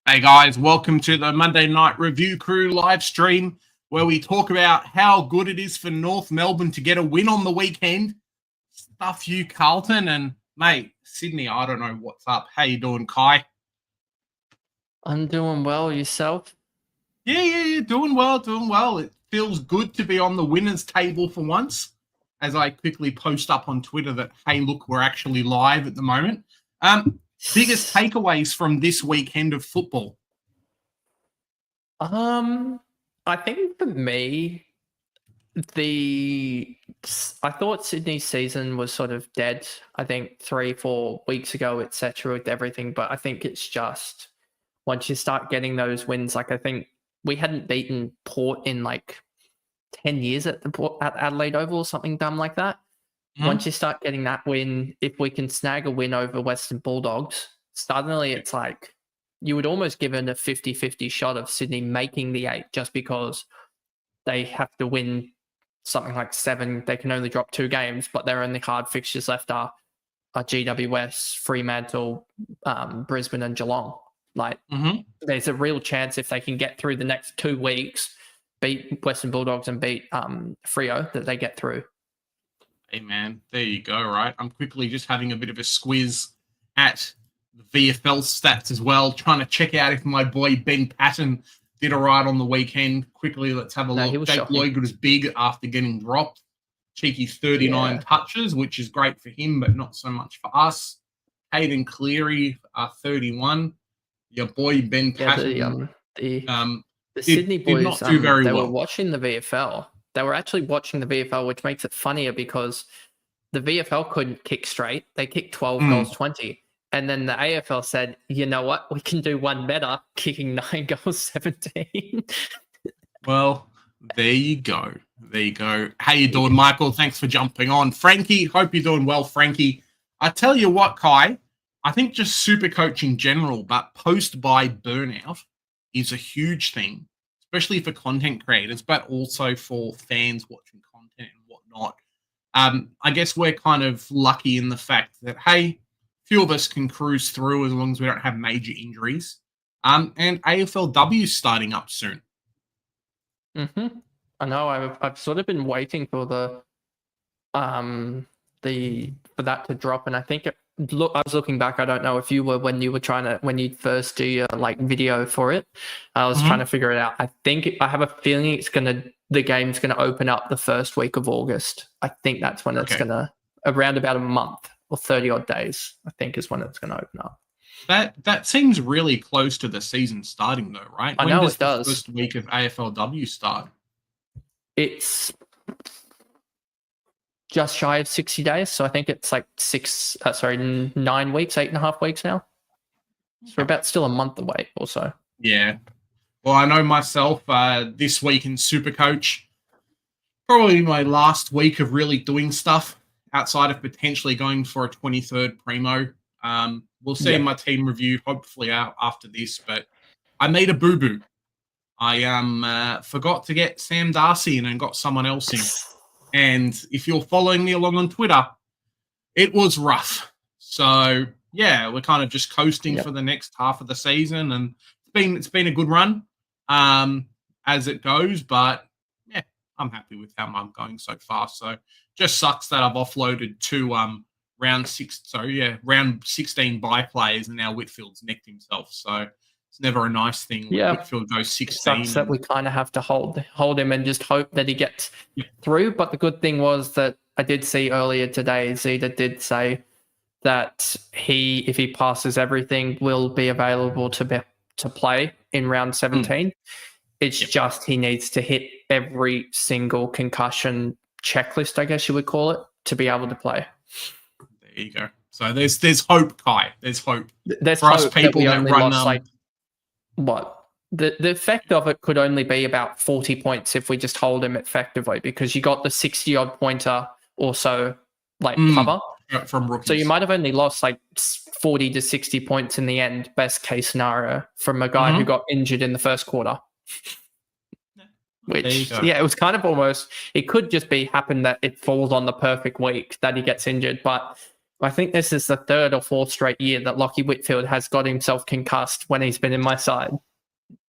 Hey guys, welcome to the Monday Night Review Crew live stream where we talk about how good it is for North Melbourne to get a win on the weekend. Stuff you, Carlton, and mate, Sydney, I don't know what's up. How you doing, Kai? I'm doing well. Yourself? Yeah, doing well. It feels good to be on the winners table for once, as I quickly post up on Twitter that, hey, look, we're actually live at the moment. Biggest takeaways from this weekend of football? I think for me, I thought Sydney's season was sort of dead. I think 3-4 weeks ago, etc. with everything, but I think it's just once you start getting those wins, like I think we hadn't beaten Port in like 10 years at Adelaide Oval or something dumb like that. Once you start getting that win, if we can snag a win over Western Bulldogs, suddenly it's like you would almost give it a 50-50 shot of Sydney making the 8 just because they have to win something like 7. They can only drop 2 games, but their only hard fixtures left are GWS, Fremantle, Brisbane and Geelong. Like there's a real chance if they can get through the next 2 weeks, beat Western Bulldogs and beat Freo, that they get through. Hey, man, there you go, right? I'm quickly just having a bit of a squiz at the VFL stats as well, trying to check out if my boy Ben Patton did all right on the weekend. Quickly, let's have a look. Jake Lloyd was big after getting dropped. Cheeky 39 touches, which is great for him, but not so much for us. Hayden Cleary, 31. Your boy Ben Patton. The Sydney boys, they were watching the VFL. They were actually watching the VFL, which makes it funnier because the VFL couldn't kick straight. They kicked 12 goals, 20. And then the AFL said, you know what? We can do one better, kicking 9 goals, 17. Well, there you go. How you doing, Michael? Thanks for jumping on. Frankie, hope you're doing well, Frankie. I tell you what, Kai, I think just Supercoach in general, but post-buy burnout is a huge thing, especially for content creators, but also for fans watching content and whatnot. I guess we're kind of lucky in the fact that, hey, few of us can cruise through as long as we don't have major injuries. And AFLW is starting up soon. I know. I've sort of been waiting for for that to drop, and I think I was looking back. I don't know if you were when you first do your video for it. I was trying to figure it out. I have a feeling the game's gonna open up the first week of August. I think that's when it's gonna around about a month or 30 odd days. I think is when it's gonna open up. That seems really close to the season starting, though, right? I know it does. The first week of AFLW start? It's just shy of 60 days. So I think it's like 9 weeks, 8.5 weeks now. So we're about still a month away or so. Yeah. Well, I know myself this week in Supercoach, probably my last week of really doing stuff outside of potentially going for a 23rd Primo. We'll see in my team review, hopefully after this, but I made a boo-boo. I forgot to get Sam Darcy in and got someone else in. And if you're following me along on Twitter, it was rough. So, yeah, we're kind of just coasting for the next half of the season. And it's been a good run as it goes. But, yeah, I'm happy with how I'm going so far. So, just sucks that I've offloaded 2 round 16 bye players, and now Whitfield's necked himself. So, it's never a nice thing when Whitfield goes 16. It sucks that we kind of have to hold him and just hope that he gets through. But the good thing was that I did see earlier today, Zeta did say that if he passes everything, will be available to play in round 17. It's just he needs to hit every single concussion checklist, I guess you would call it, to be able to play. There you go. So there's hope, Kai. There's hope. There's for us people that run the effect of it could only be about 40 points if we just hold him effectively, because you got the 60 odd pointer or so cover from rookies. So you might have only lost 40 to 60 points in the end, best case scenario, from a guy who got injured in the first quarter. Which, it was kind of almost, it could just happen that it falls on the perfect week that he gets injured, but I think this is the third or fourth straight year that Lockie Whitfield has got himself concussed when he's been in my side.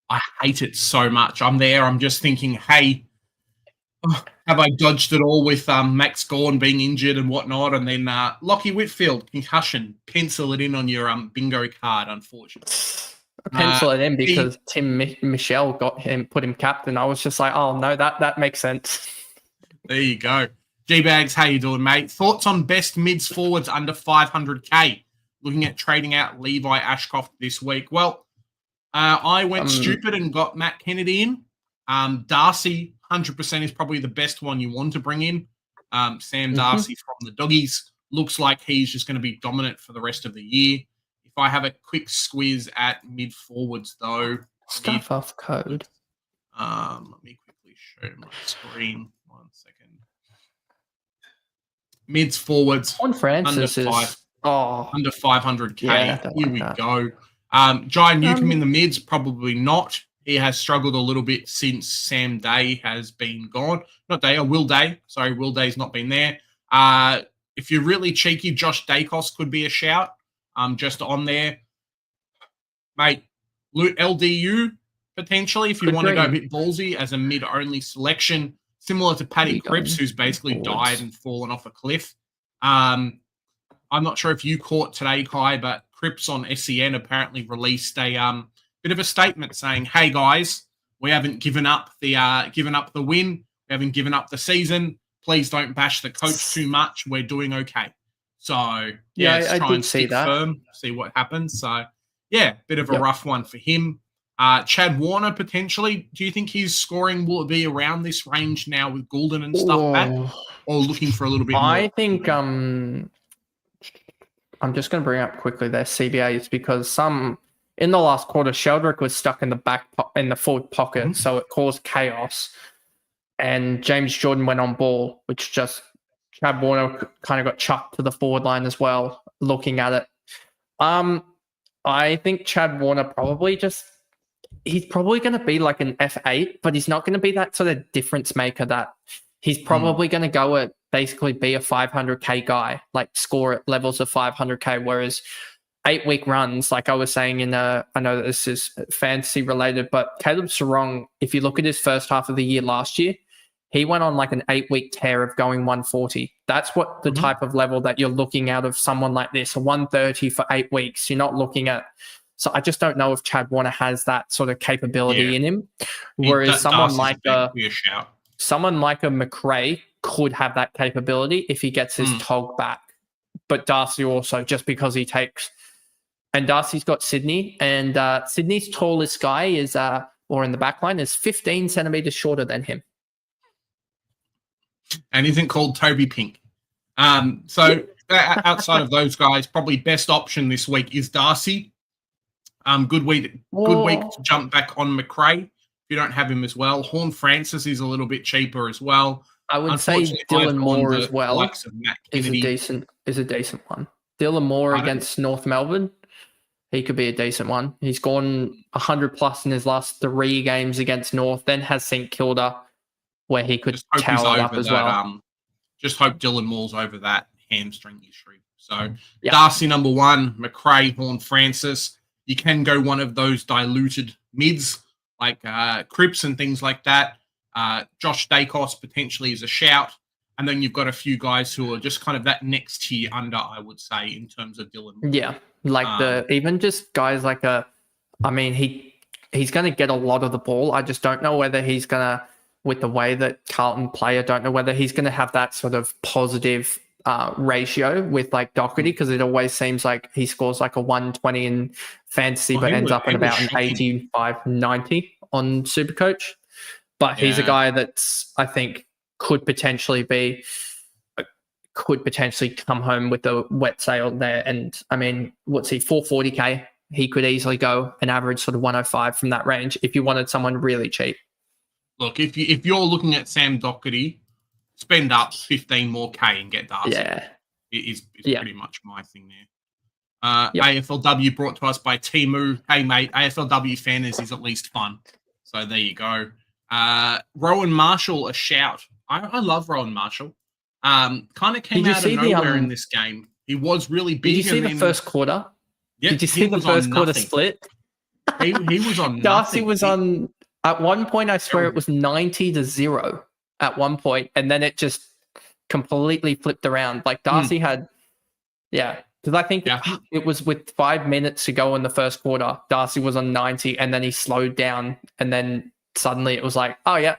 I hate it so much. I'm there. I'm just thinking, hey, have I dodged it all with Max Gawn being injured and whatnot? And then Lockie Whitfield, concussion. Pencil it in on your bingo card, unfortunately. Pencil it in because Tim Michelle put him captain. I was just like, oh, no, that makes sense. There you go. G-Bags, how you doing, mate? Thoughts on best mids forwards under 500K? Looking at trading out Levi Ashcroft this week. Well, I went stupid and got Matt Kennedy in. Darcy, 100% is probably the best one you want to bring in. Sam Darcy from the Doggies. Looks like he's just going to be dominant for the rest of the year. If I have a quick squeeze at mid forwards, though. Stuff off code. Let me quickly show my screen. 1 second. Mids forwards. On Francis under under 500K. Yeah, Here we go. Jai Newcomb in the mids, probably not. He has struggled a little bit since Sam Day has been gone. Not Day, Will Day. Sorry, Will Day's not been there. If you're really cheeky, Josh Dacos could be a shout. Just on there. Mate, LDU, potentially, if you want to go a bit ballsy as a mid-only selection, similar to Paddy Cripps, who's basically died and fallen off a cliff. I'm not sure if you caught today, Kai, but Cripps on SEN apparently released a bit of a statement saying, "Hey guys, we haven't given up the win. We haven't given up the season. Please don't bash the coach too much. We're doing okay." So yeah, let's try and stick firm, see what happens. So yeah, bit of a rough one for him. Chad Warner potentially. Do you think his scoring will be around this range now with Goulden and stuff back, or looking for a little bit more? I think I'm just going to bring up quickly their CBAs because in the last quarter, Sheldrick was stuck in the forward pocket, so it caused chaos. And James Jordan went on ball, which just Chad Warner kind of got chucked to the forward line as well. Looking at it, I think Chad Warner he's probably going to be like an F8, but he's not going to be that sort of difference maker that he's probably going to go at basically be a 500K guy, like score at levels of 500K, whereas 8-week runs, like I was saying I know that this is fantasy related, but Caleb Sarong, if you look at his first half of the year last year, he went on like an 8-week tear of going 140. That's what the type of level that you're looking out of someone like this, a 130 for 8 weeks. You're not looking at. So I just don't know if Chad Warner has that sort of capability in him. Whereas someone like a McRae could have that capability if he gets his tog back. But Darcy also, just because he takes, and Darcy's got Sydney, and Sydney's tallest guy is, or in the back line, is 15 centimeters shorter than him. And isn't called Toby Pink. So outside of those guys, probably best option this week is Darcy. Good week to jump back on McRae if you don't have him as well. Horn Francis is a little bit cheaper as well. I would say Dylan Moore as well is a decent one. Dylan Moore against North Melbourne, he could be a decent one. He's gone 100 plus in his last 3 games against North, then has St Kilda where he could tower up as well. Just hope Dylan Moore's over that hamstring issue. So Darcy number 1, McRae, Horn Francis. You can go one of those diluted mids like Cripps and things like that. Josh Dacos potentially is a shout. And then you've got a few guys who are just kind of that next tier under, I would say, in terms of Dylan Moore. Yeah, like even just guys like he's going to get a lot of the ball. I just don't know whether he's going to, with the way that Carlton play, I don't know whether he's going to have that sort of positive ratio with like Doherty, because it always seems like he scores like a 120 in fantasy, but ends up at about an 85-90 on Supercoach. But he's a guy that's, I think, could potentially come home with a wet sail there. And I mean, what's he, 440K? He could easily go an average sort of 105 from that range if you wanted someone really cheap. Look, if you're looking at Sam Doherty, spend up 15 more K and get Darcy. Yeah. It is pretty much my thing there. AFLW brought to us by Timu. Hey, mate, AFLW fantasy is at least fun. So there you go. Rowan Marshall, a shout. I love Rowan Marshall. Kind of came out of nowhere in this game. He was really big. Did you see the first quarter? Yeah, Did you see the first quarter split? He was on Darcy nothing. was on, at one point, I swear it was 90-0 at one point, and then it just completely flipped around. Like Darcy had, because I think it was with 5 minutes to go in the first quarter, Darcy was on 90, and then he slowed down, and then suddenly it was like, oh yeah.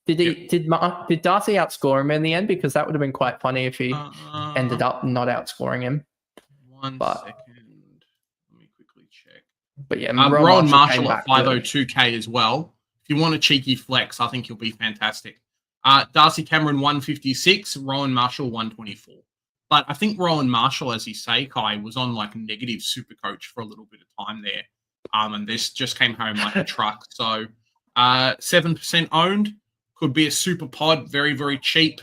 Did Darcy outscore him in the end? Because that would have been quite funny if he ended up not outscoring him. One second. Let me quickly check. But yeah, Rowan Marshall at 502k as well. If you want a cheeky flex, I think he'll be fantastic. Darcy Cameron 156, Rowan Marshall 124. But I think Rowan Marshall, as you say, Kai, was on like negative SUPERCOACH for a little bit of time there. And this just came home like a truck. So 7% owned, could be a super pod, very, very cheap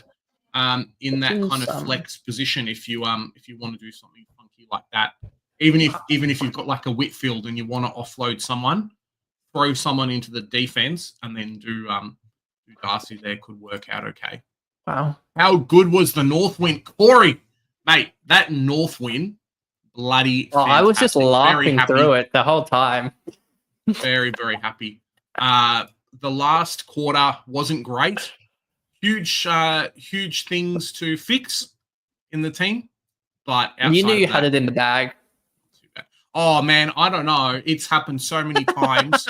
in that kind of flex position if you want to do something funky like that. Even if you've got like a Whitfield and you want to offload someone, throw someone into the defense and then do Darcy there could work out okay. Wow. How good was the North win? Corey, mate, that North win, bloody fantastic. I was just laughing through it the whole time. Very, very happy. The last quarter wasn't great. Huge things to fix in the team. But you knew you had it in the bag. Oh man, I don't know. It's happened so many times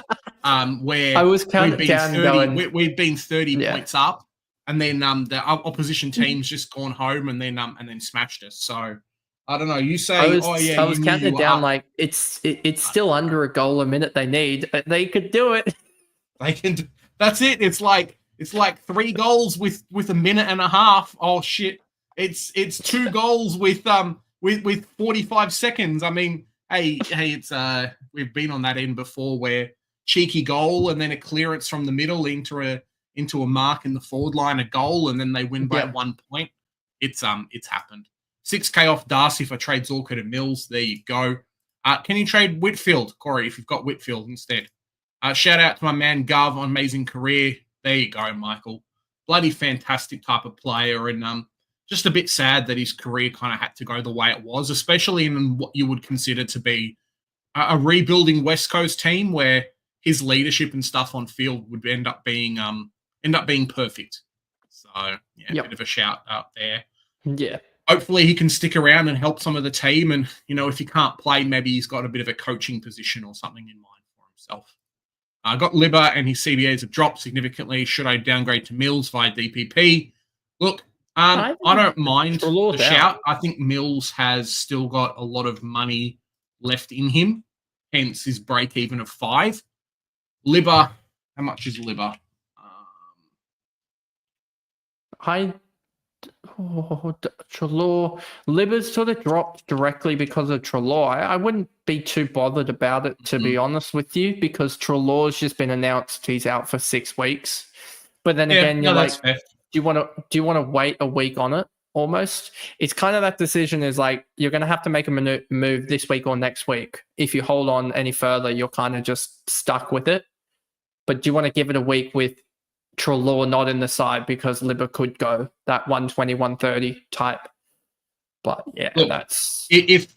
where I was counting down. We've been 30 points up, and then the opposition team's just gone home and then smashed us. So I don't know. You say, I was counting it down like it's still under a goal a minute. They need. They could do it. They can. That's it. It's like 3 goals with a minute and a half. Oh shit! It's 2 goals with 45 seconds. I mean. Hey, it's we've been on that end before where cheeky goal and then a clearance from the middle into a mark in the forward line, a goal, and then they win by 1 point. It's happened. 6K off Darcy for trades Orchid and Mills. There you go. Can you trade Whitfield, Corey, if you've got Whitfield instead? Shout out to my man Gav on amazing career. There you go, Michael. Bloody fantastic type of player and just a bit sad that his career kind of had to go the way it was, especially in what you would consider to be a rebuilding West Coast team where his leadership and stuff on field would end up being perfect. So yeah, bit of a shout out there. Yeah. Hopefully he can stick around and help some of the team. And if he can't play, maybe he's got a bit of a coaching position or something in mind for himself. I got Libba and his CBAs have dropped significantly. Should I downgrade to Mills via DPP? Look. I don't mind the shout. I think Mills has still got a lot of money left in him, hence his break even of 5. Libba, how much is Libba? Treloar. Libba's sort of dropped directly because of Treloar. I wouldn't be too bothered about it, to be honest with you, because Treloar's just been announced he's out for 6 weeks. But then again, you're like, fair. Do you want to wait a week on it? Almost, it's kind of that decision is like you're going to have to make a move this week or next week. If you hold on any further, you're kind of just stuck with it. But do you want to give it a week with Treloar not in the side because Libba could go that 120, 130 type? But yeah, look, that's if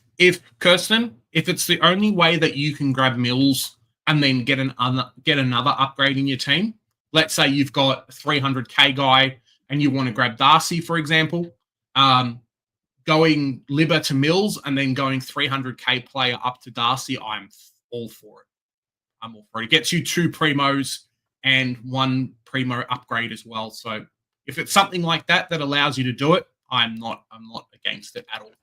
Kirsten, if it's the only way that you can grab Mills and then get another upgrade in your team. Let's say you've got a 300k guy and you want to grab Darcy, for example, going Libba to Mills and then going 300k player up to Darcy, I'm all for it. I'm all for it. It gets you 2 primos and 1 primo upgrade as well. So if it's something like that allows you to do it, I'm not against it at all.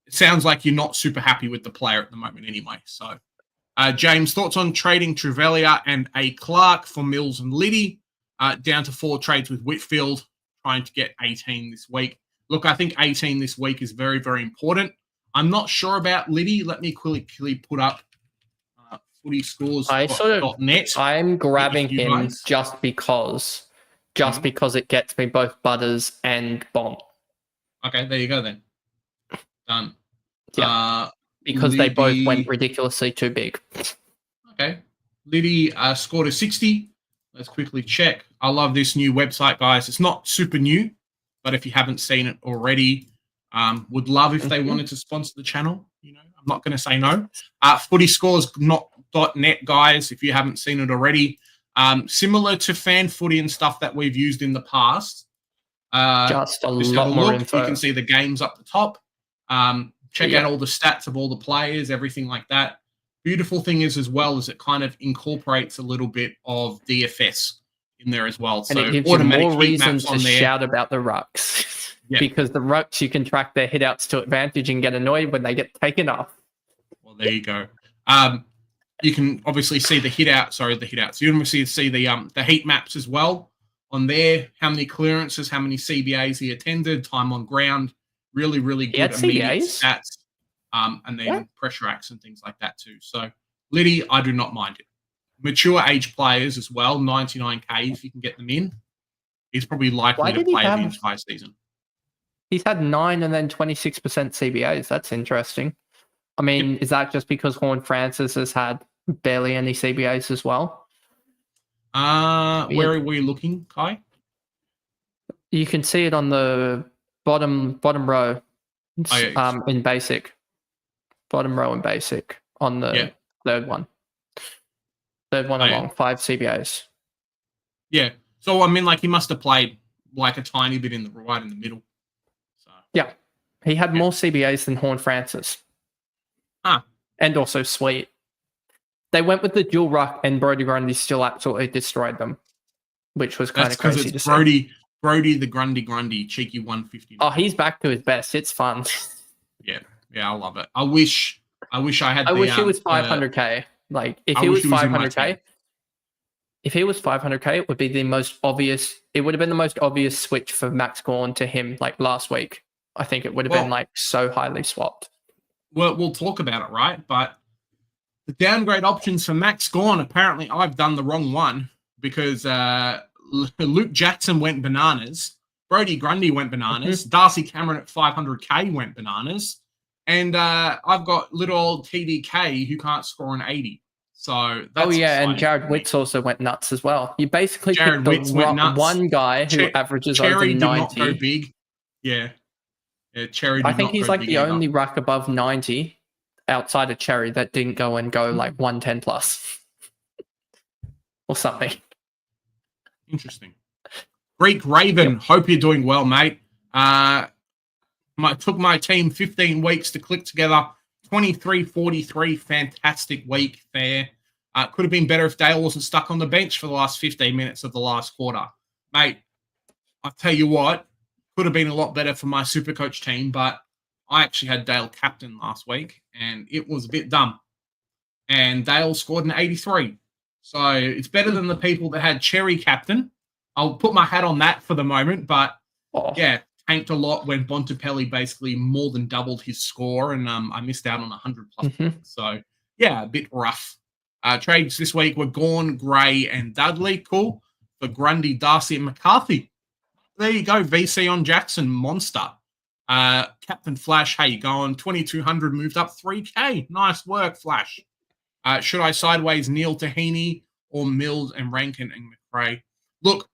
It sounds like you're not super happy with the player at the moment anyway. So James, thoughts on trading Trevelya and A. Clark for Mills and Liddy? Down to 4 trades with Whitfield, trying to get 18 this week. Look, I think 18 this week is very, very important. I'm not sure about Liddy. Let me quickly put up footyscores.net. I'm grabbing him just because it gets me both Butters and Bomb. Okay, there you go then. Done. Yeah. Because Liddy, they both went ridiculously too big. Okay. Liddy scored a 60. Let's quickly check. I love this new website, guys. It's not super new, but if you haven't seen it already, Would love if they wanted to sponsor the channel. You know, I'm not going to say no. Footyscores.net, guys, if you haven't seen it already. Similar to fan footy and stuff that we've used in the past. Just a lot more info. You can see the games up the top. Check out all the stats of all the players, everything like that. Beautiful thing is as well is it kind of incorporates a little bit of DFS in there as well. And it gives you more reasons to shout about the rucks. Because the rucks, you can track their hitouts to advantage and get annoyed when they get taken off. Well, there you go. You can obviously see the hitouts. You can obviously see the heat maps as well on there. How many clearances, how many CBAs he attended, time on ground. Really, really good immediate stats. And then pressure acts and things like that too. So, Liddy, I do not mind it. Mature age players as well, 99K if you can get them in. He's probably likely to play the entire season. He's had 9 and then 26% CBAs. That's interesting. I mean, is that just because Horn Francis has had barely any CBAs as well? Where are we looking, Kai? You can see it on the bottom row in basic. Bottom row in basic on the third one. Third one along, 5 CBAs. Yeah. So, I mean, like, he must have played, like, a tiny bit right in the middle. So. Yeah. He had more CBAs than Horn Francis. And also Sweet. They went with the dual ruck, and Brody Grundy still absolutely destroyed them, which was kind of crazy to see. Brody the Grundy, cheeky 150. Oh, he's back to his best. It's fun. Yeah, I love it. I wish I had. I wish he was 500K. Like if he was 500K, it would be the most obvious. It would have been the most obvious switch for Max Gawn to him. Like last week, I think it would have been like so highly swapped. Well, we'll talk about it, right? But the downgrade options for Max Gawn. Apparently, I've done the wrong one because Luke Jackson went bananas. Brody Grundy went bananas. Darcy Cameron at 500K went bananas. And I've got little old TDK who can't score an 80. So that's and Jared Witts also went nuts as well. You basically picked the one guy who averages over 90. Did not go big. Yeah, Cherry. I think he's like the only ruck above 90 outside of Cherry that didn't go like 110 plus or something. Interesting. Greek Raven, hope you're doing well, mate. Took my team 15 weeks to click together. 23-43, fantastic week there. Could have been better if Dale wasn't stuck on the bench for the last 15 minutes of the last quarter. Mate, I'll tell you what, could have been a lot better for my Supercoach team, but I actually had Dale captain last week, and it was a bit dumb. And Dale scored an 83. So it's better than the people that had Cherry captain. I'll put my hat on that for the moment, but tanked a lot when Bontempelli basically more than doubled his score, and I missed out on 100 plus points. So, a bit rough. Trades this week were Gawn, Gray, and Dudley. Cool. For Grundy, Darcy, and McCarthy. There you go. VC on Jackson, monster. Captain Flash, how you going? 2,200 moved up 3K. Nice work, Flash. Should I sideways Neil to Heaney or Mills and Rankin and McRae? Look,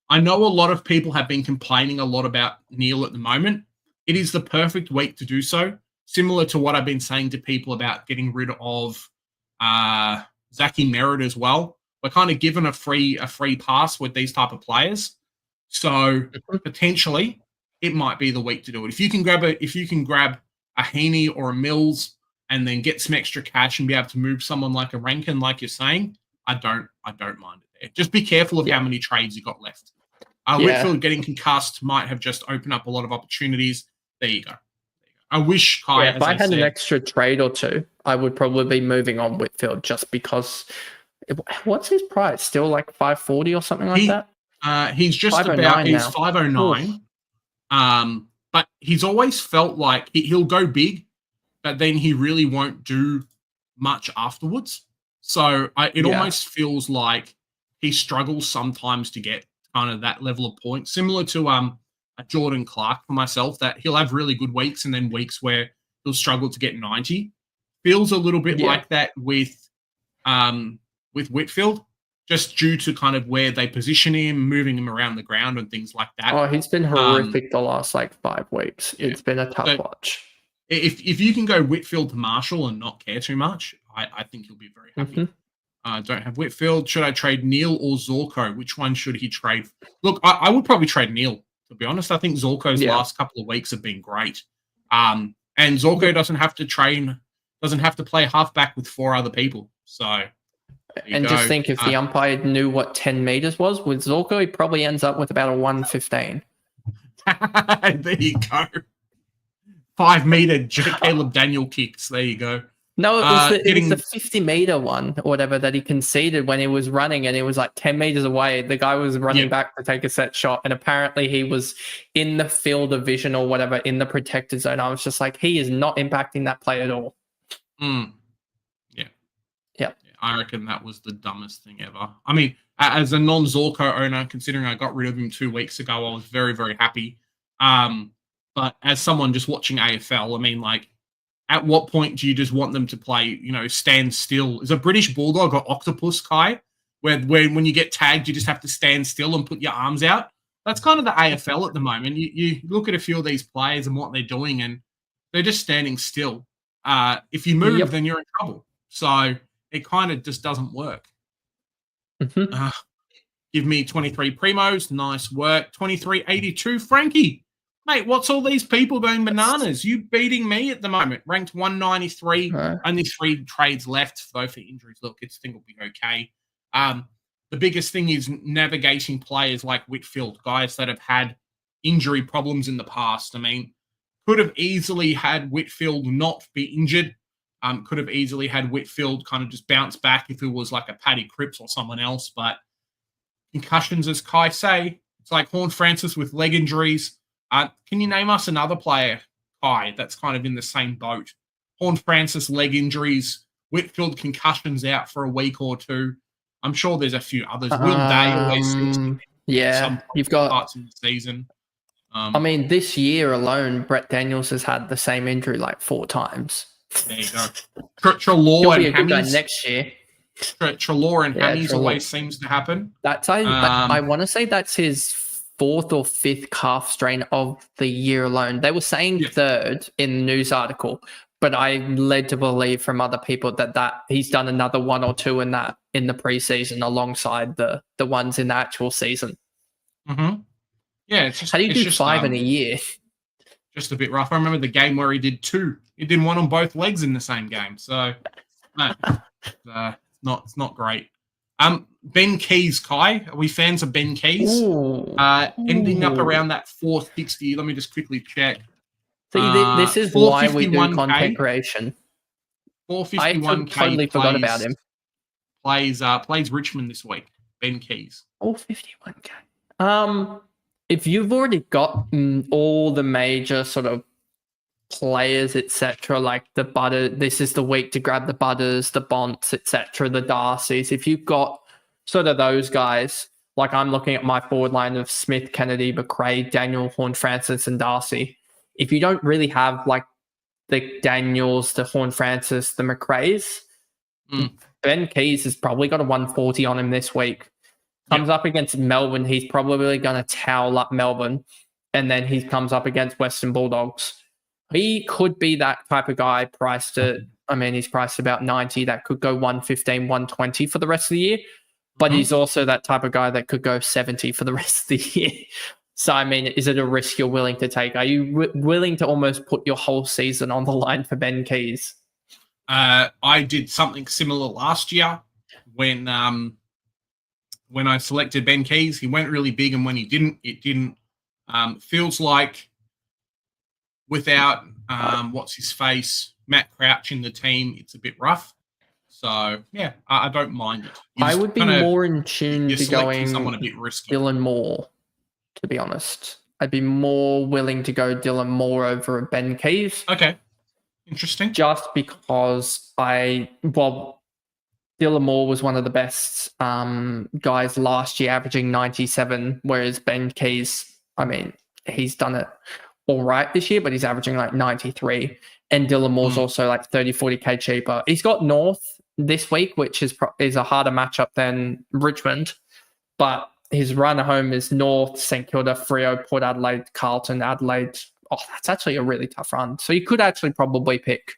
I know a lot of people have been complaining a lot about Neil at the moment. It is the perfect week to do so, similar to what I've been saying to people about getting rid of Zachy Merritt as well. We're kind of given a free pass with these type of players. So potentially it might be the week to do it. If you can grab a Heaney or a Mills and then get some extra cash and be able to move someone like a Rankin, like you're saying, I don't mind it there. Just be careful of how many trades you got left. Whitfield getting concussed might have just opened up a lot of opportunities. There you go. I wish Kai. If I had an extra trade or two, I would probably be moving on Whitfield just because. What's his price? Still like 540 or something like that? He's just about. He's 509. But he's always felt like he'll go big, but then he really won't do much afterwards. So it almost feels like he struggles sometimes to get kind of that level of points, similar to a Jordan Clark for myself, that he'll have really good weeks and then weeks where he'll struggle to get 90. Feels a little bit like that with Whitfield. just due to kind of where they position him, moving him around the ground and things like that. Oh, he's been horrific the last 5 weeks. Yeah. It's been a tough watch. If you can go Whitfield to Marshall and not care too much, I think you'll be very happy. Don't have Whitfield. Should I trade Neil or Zorko? Which one should he trade? Look, I would probably trade Neil, to be honest. I think Zorko's last couple of weeks have been great. And Zorko doesn't have to play halfback with 4 other people. So, just think if the umpire knew what 10 meters was with Zorko, he probably ends up with about a 115. There you go. 5 meter Caleb Daniel kicks. There you go. No, it was the 50-meter one or whatever that he conceded when he was running, and it was 10 meters away. The guy was running back to take a set shot, and apparently he was in the field of vision or whatever, in the protected zone. I was just he is not impacting that play at all. Yeah. I reckon that was the dumbest thing ever. I mean, as a non-Zorko owner, considering I got rid of him 2 weeks ago, I was very, very happy. But as someone just watching AFL, I mean, at what point do you just want them to play, stand still? Is a British Bulldog or Octopus, Kai, where when you get tagged, you just have to stand still and put your arms out? That's kind of the AFL at the moment. You look at a few of these players and what they're doing, and they're just standing still. If you move, then you're in trouble. So it kind of just doesn't work. Give me 23 Primos. Nice work. 23.82 Frankie. Mate, what's all these people going bananas? You beating me at the moment. Ranked 193. Only 3 trades left, though, for injuries. Look, I think it'll be okay. The biggest thing is navigating players like Whitfield, guys that have had injury problems in the past. I mean, could have easily had Whitfield not be injured. Could have easily had Whitfield kind of just bounce back if it was a Paddy Cripps or someone else. But concussions, as Kai say, it's like Horn Francis with leg injuries. Can you name us another player, Kai, that's kind of in the same boat? Horn Francis, leg injuries. Whitfield, concussions out for a week or 2. I'm sure there's a few others. Will Day always seems to be some you've got parts in the season. I mean, this year alone, Brett Daniels has had the same injury 4 times. There you go. Treloar and Hammies next year. Treloar and Hammies always seems to happen. I want to say that's his 4th or 5th calf strain of the year alone. They were saying 3rd in the news article, but I'm led to believe from other people that he's done another 1 or 2 in the preseason alongside the ones in the actual season. Yeah, it's just, how do you do 5 in a year? Just a bit rough. I remember the game where he did 2. He did 1 on both legs in the same game. So, no, it's not great. Ben Keys, Kai. Are we fans of Ben Keys? Ending up around that 460. Let me just quickly check. See, this is why we do content creation. 451K. I totally forgot about him. Plays Richmond this week. Ben Keys. 451K. If you've already got all the major sort of players, etc., like the Butter, this is the week to grab the Butters, the Bonts, etc., the Darcys. If you've got sort of those guys, like I'm looking at my forward line of Smith, Kennedy, McRae, Daniel, Horn Francis, and Darcy. If you don't really have the Daniels, the Horn Francis, the McRaes, Ben Keys has probably got a 140 on him this week. Comes up against Melbourne, he's probably going to towel up Melbourne, and then he comes up against Western Bulldogs. He could be that type of guy he's priced about 90, that could go 115, 120 for the rest of the year, but he's also that type of guy that could go 70 for the rest of the year. So, I mean, is it a risk you're willing to take? Are you willing to almost put your whole season on the line for Ben Keys? I did something similar last year when I selected Ben Keys. He went really big, and when he didn't, it didn't. Feels like without what's his face, Matt Crouch in the team, it's a bit rough. So yeah, I don't mind it. I would be more in tune to going someone a bit risky. Dylan Moore, to be honest. I'd be more willing to go Dylan Moore over Ben Keys. Okay, interesting. Just because Dylan Moore was one of the best guys last year, averaging 97, whereas Ben Keys, I mean, he's done it all right this year, but he's averaging 93. And Dylan Moore's also 30, 40K cheaper. He's got North this week, which is a harder matchup than Richmond. But his run home is North, St Kilda, Freo, Port Adelaide, Carlton, Adelaide. Oh, that's actually a really tough run. So you could actually probably pick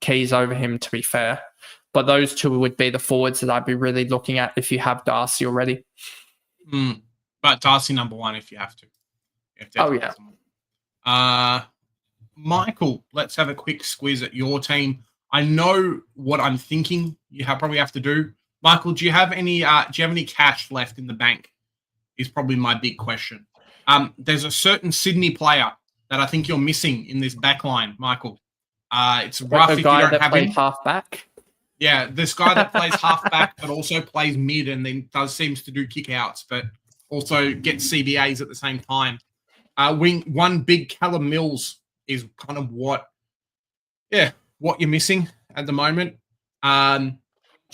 Keys over him, to be fair. But those two would be the forwards that I'd be really looking at if you have Darcy already. But Darcy number one if you have to. Oh, yeah. Michael, let's have a quick squiz at your team. I know what I'm thinking you probably have to do. Michael, do you have any cash left in the bank? Is probably my big question. There's a certain Sydney player that I think you're missing in this back line, Michael. It's rough if you don't have him. Half back. Yeah, this guy that plays half back but also plays mid and then seems to do kick outs, but also gets CBAs at the same time. One big Callum Mills is kind of what you're missing at the moment.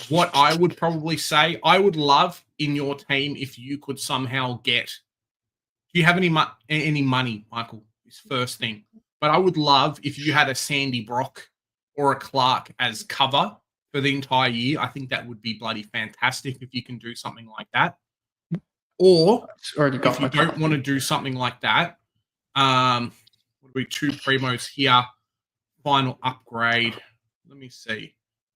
What I would probably say, I would love in your team if you could somehow get. Do you have any money, Michael? Is first thing. But I would love if you had a Sandy Brock or a Clark as cover for the entire year. I think that would be bloody fantastic if you can do something like that. Or if you don't want to do something like that, would be 2 primos here. Final upgrade. Let me see.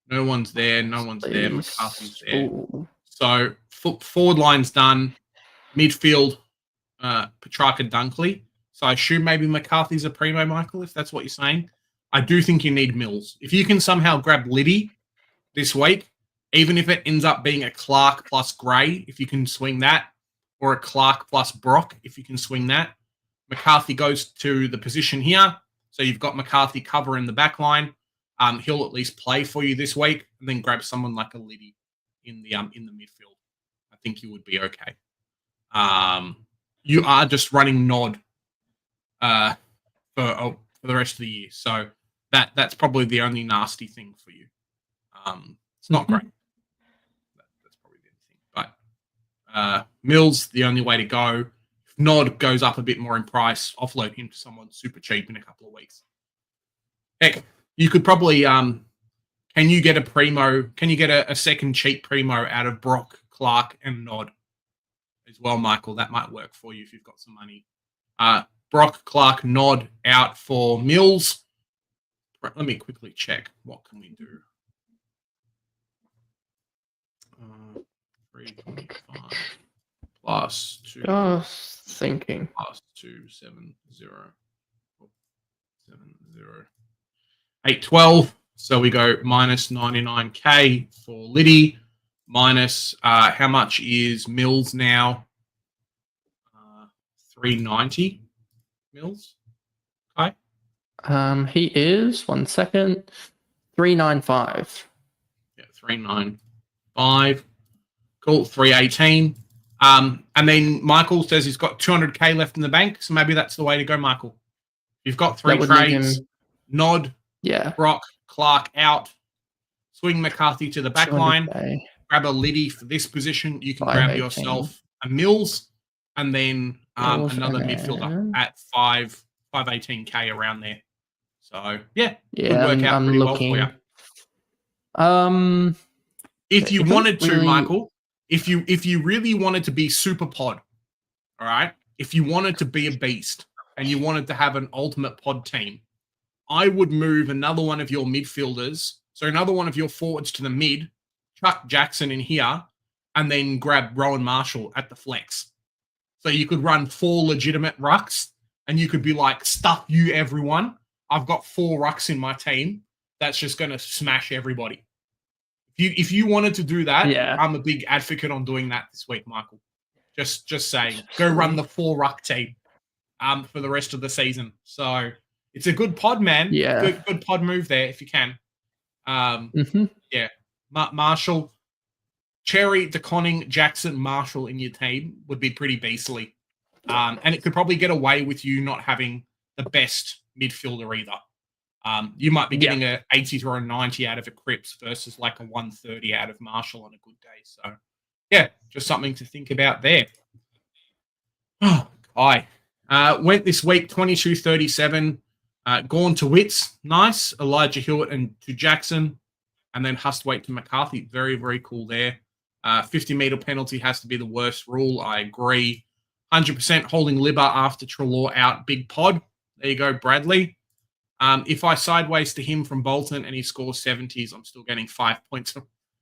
No one's there. No one's there. McCarthy's there. Ooh. So forward line's done. Midfield, Petrarca, Dunkley. So I assume maybe McCarthy's a primo, Michael, if that's what you're saying. I do think you need Mills. If you can somehow grab Liddy this week, even if it ends up being a Clark plus Gray, if you can swing that, or a Clark plus Brock, if you can swing that. McCarthy goes to the position here. So you've got McCarthy cover in the back line. He'll at least play for you this week, and then grab someone like a Liddy in the midfield. I think you would be okay. You are just running Nod for the rest of the year, so that's probably the only nasty thing for you. It's not great. That's probably the only thing. But Mills, the only way to go. If Nod goes up a bit more in price, offload him to someone super cheap in a couple of weeks. Heck, you could probably can you get a primo? Can you get a second cheap primo out of Brock, Clark, and Nod as well, Michael? That might work for you if you've got some money. Brock, Clark, Nod out for Mills. Let me quickly check. What can we do? 325 plus 2. Just thinking. Plus 270. 70. 812. So we go minus 99K for Liddy. Minus how much is Mills now? 390 Mills. Okay. He is 1 second. 395. Yeah, 395. Cool. 318. And then Michael says he's got 200K left in the bank, so maybe that's the way to go, Michael. You've got 3 trades. Nod. Yeah. Brock, Clark out. Swing McCarthy to the back line. Grab a Liddy for this position. You can grab yourself a Mills and then another midfielder at 518K around there. So yeah, could work out pretty well for you. If you wanted to, Michael, if you really wanted to be super pod, all right, if you wanted to be a beast and you wanted to have an ultimate pod team, I would move another one of your midfielders, so another one of your forwards to the mid, chuck Jackson in here, and then grab Rowan Marshall at the flex. So you could run 4 legitimate rucks, and you could be like, stuff you, everyone. I've got 4 rucks in my team. That's just going to smash everybody. If you wanted to do that, I'm a big advocate on doing that this week, Michael. Just saying. Go run the 4 ruck team for the rest of the season. So it's a good pod, man. Yeah. Good pod move there if you can. Yeah. Marshall, Cherry, DeConning, Jackson, Marshall in your team would be pretty beastly. And it could probably get away with you not having the best midfielder either. You might be getting a 80 or a 90 out of a Cripps versus like a 130 out of Marshall on a good day. So, yeah, just something to think about there. Oh, Kai. Went this week 22-37. Gone to Wits. Nice. Elijah Hewitt and to Jackson. And then Hustwaite to McCarthy. Very, very cool there. 50-meter penalty has to be the worst rule. I agree. 100% holding Libba after Treloar out. Big pod. There you go, Bradley. If I sideways to him from Bolton and he scores 70s, I'm still getting 5 points.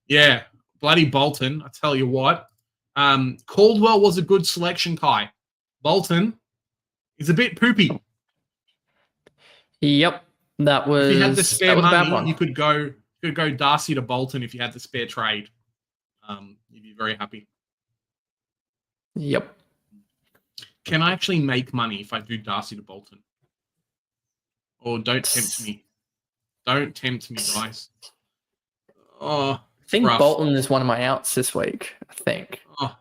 Yeah, bloody Bolton. I tell you what. Caldwell was a good selection, Kai. Bolton is a bit poopy. Yep, that was. If you had the spare a bad money, one. you could go Darcy to Bolton if you had the spare trade. You'd be very happy. Yep. Can I actually make money if I do Darcy to Bolton? Or don't tempt me. Don't tempt me, guys. Oh, I think rough. Bolton is one of my outs this week. I think. Oh,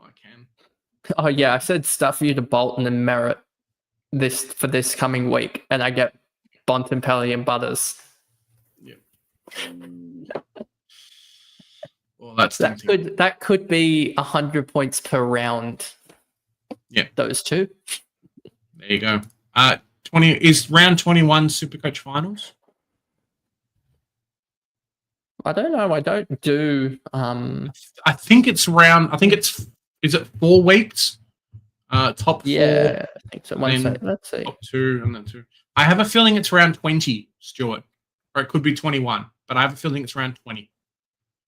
I can. Oh yeah, I said stuff for you to Bolton and Merritt for this coming week, and I get Bontempelli and Butters. Yeah. Well, that's that could be 100 points per round. Yeah, those two. There you go. 20 is round 21 Supercoach finals. I don't know. I don't do. I think it's round. I think it's. Is it 4 weeks? Top 4. Yeah, I think so. Let's see. Top 2 and then 2. I have a feeling it's round 20, Stuart, or it could be 21, but I have a feeling it's round 20.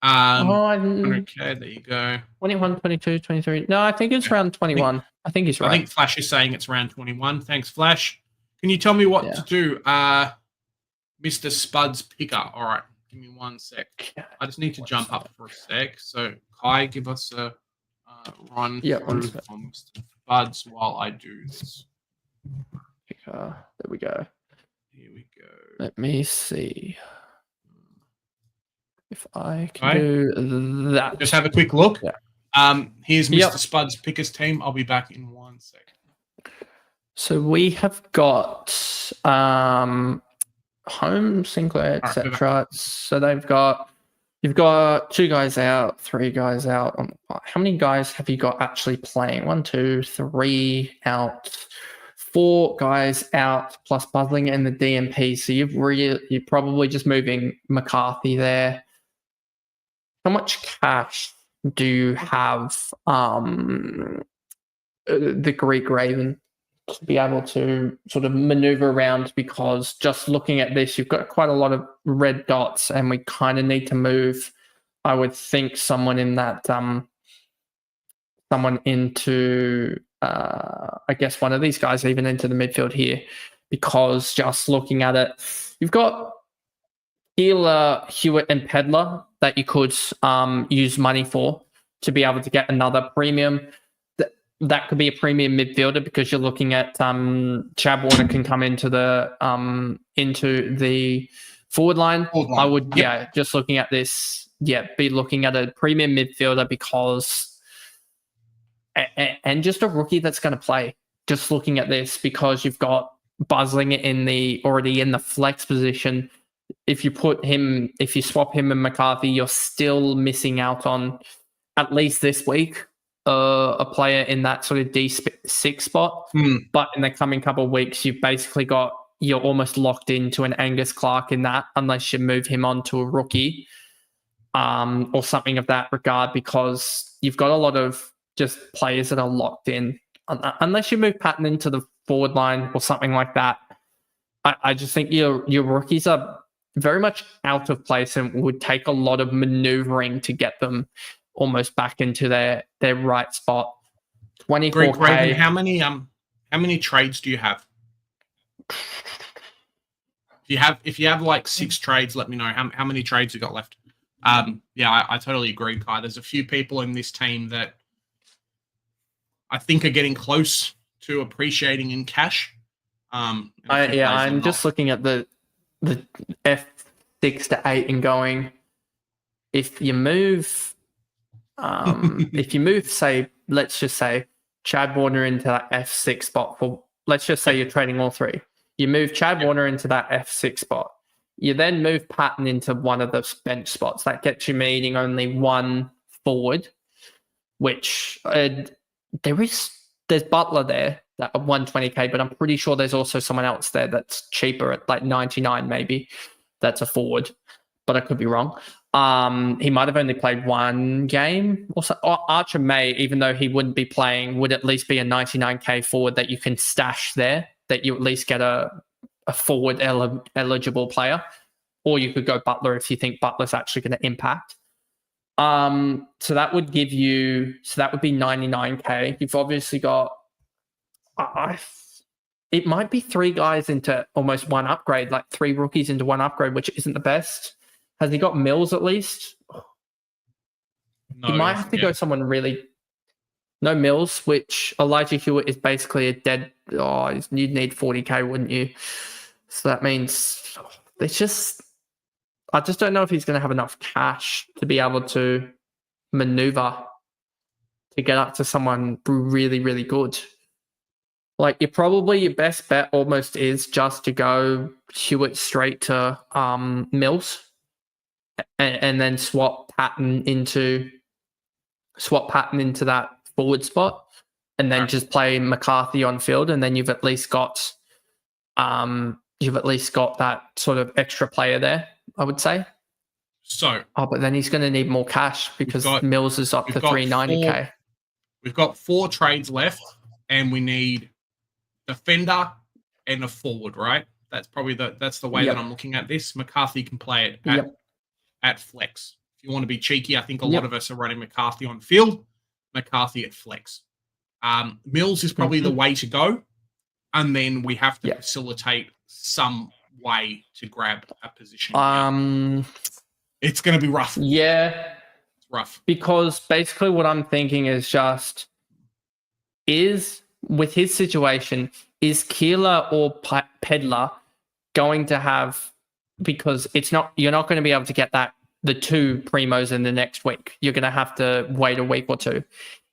Okay, there you go. 21, 22, 23. No, I think it's round 21. I think he's right. I think Flash is saying it's round 21. Thanks, Flash. Can you tell me what to do, Mr. Spuds Picker? All right, give me 1 sec. I just need to jump up for a sec. So, Kai, give us a run through on Mr. Spuds while I do this. Picker. There we go. Here we go. Let me see if I can do that. Just have a quick look. Yeah. Here's Mr. Spuds Picker's team. I'll be back in 1 sec. So we have got Home, Sinclair, etc. So you've got 2 guys out, 3 guys out. How many guys have you got actually playing? 1, 2, 3 out, 4 guys out plus Buzzling and the DMP. So you're probably just moving McCarthy there. How much cash do you have the Greek Raven to be able to sort of maneuver around? Because just looking at this, you've got quite a lot of red dots, and we kind of need to move, I would think, someone in that someone into I guess one of these guys even into the midfield here, because just looking at it, you've got Healer, Hewitt and Pedler that you could use money for to be able to get another premium. That could be a premium midfielder, because you're looking at Chad Warner can come into the forward line. I would, just looking at this, be looking at a premium midfielder, because and just a rookie that's going to play. Just looking at this, because you've got Buzzling already in the flex position. If you swap him and McCarthy, you're still missing out on, at least this week, a player in that sort of D6 spot. But in the coming couple of weeks, you're almost locked into an Angus Clark in that, unless you move him on to a rookie or something of that regard, because you've got a lot of just players that are locked in. Unless you move Patton into the forward line or something like that, I just think your rookies are very much out of place and would take a lot of maneuvering to get them almost back into their right spot. 24K. Greek Raven, how many trades do you have? If you have like 6 trades, let me know how many trades you got left. I totally agree, Kai. There's a few people in this team that I think are getting close to appreciating in cash. I'm just looking at the F6 to 8 and going, if you move say, let's just say Chad Warner into that F6 spot, for let's just say you're trading all 3. You move Chad Warner into that F6 spot. You then move Patton into one of the bench spots. That gets you meeting only 1 forward, which there's Butler there at 120k, but I'm pretty sure there's also someone else there that's cheaper at like 99 maybe. That's a forward. but I could be wrong. He might have only played one game or so. Archer May, even though he wouldn't be playing, would at least be a 99k forward that you can stash there, that you at least get a forward eligible player. Or you could go Butler if you think Butler's actually going to impact. So that would give you, so that would be 99k. You've obviously got, it might be 3 guys into almost one upgrade, like 3 rookies into one upgrade, which isn't the best. Has he got Mills at least? No, he might have to go someone really. No Mills, which Elijah Hewitt is basically a dead. Oh, you'd need 40k, wouldn't you? So that means it's just. I just don't know if he's going to have enough cash to be able to maneuver to get up to someone really, really good. Like, your best bet almost is just to go Hewitt straight to Mills and then swap Patton into that forward spot and then just play McCarthy on field, and then you've at least got that sort of extra player there, I would say. So, but then he's going to need more cash because Mills is up to 390k. We've got 4 trades left, and we need defender and a forward, right? That's probably that's the way that I'm looking at this. McCarthy can play it at flex. If you want to be cheeky, I think a lot of us are running McCarthy on field, McCarthy at flex. Mills is probably the way to go, and then we have to facilitate some way to grab a position. It's going to be rough. Yeah. It's rough. Because basically what I'm thinking is just, with his situation, is Keeler or Pedler going to have, because you're not going to be able to get the 2 primos in the next week. You're going to have to wait a week or 2.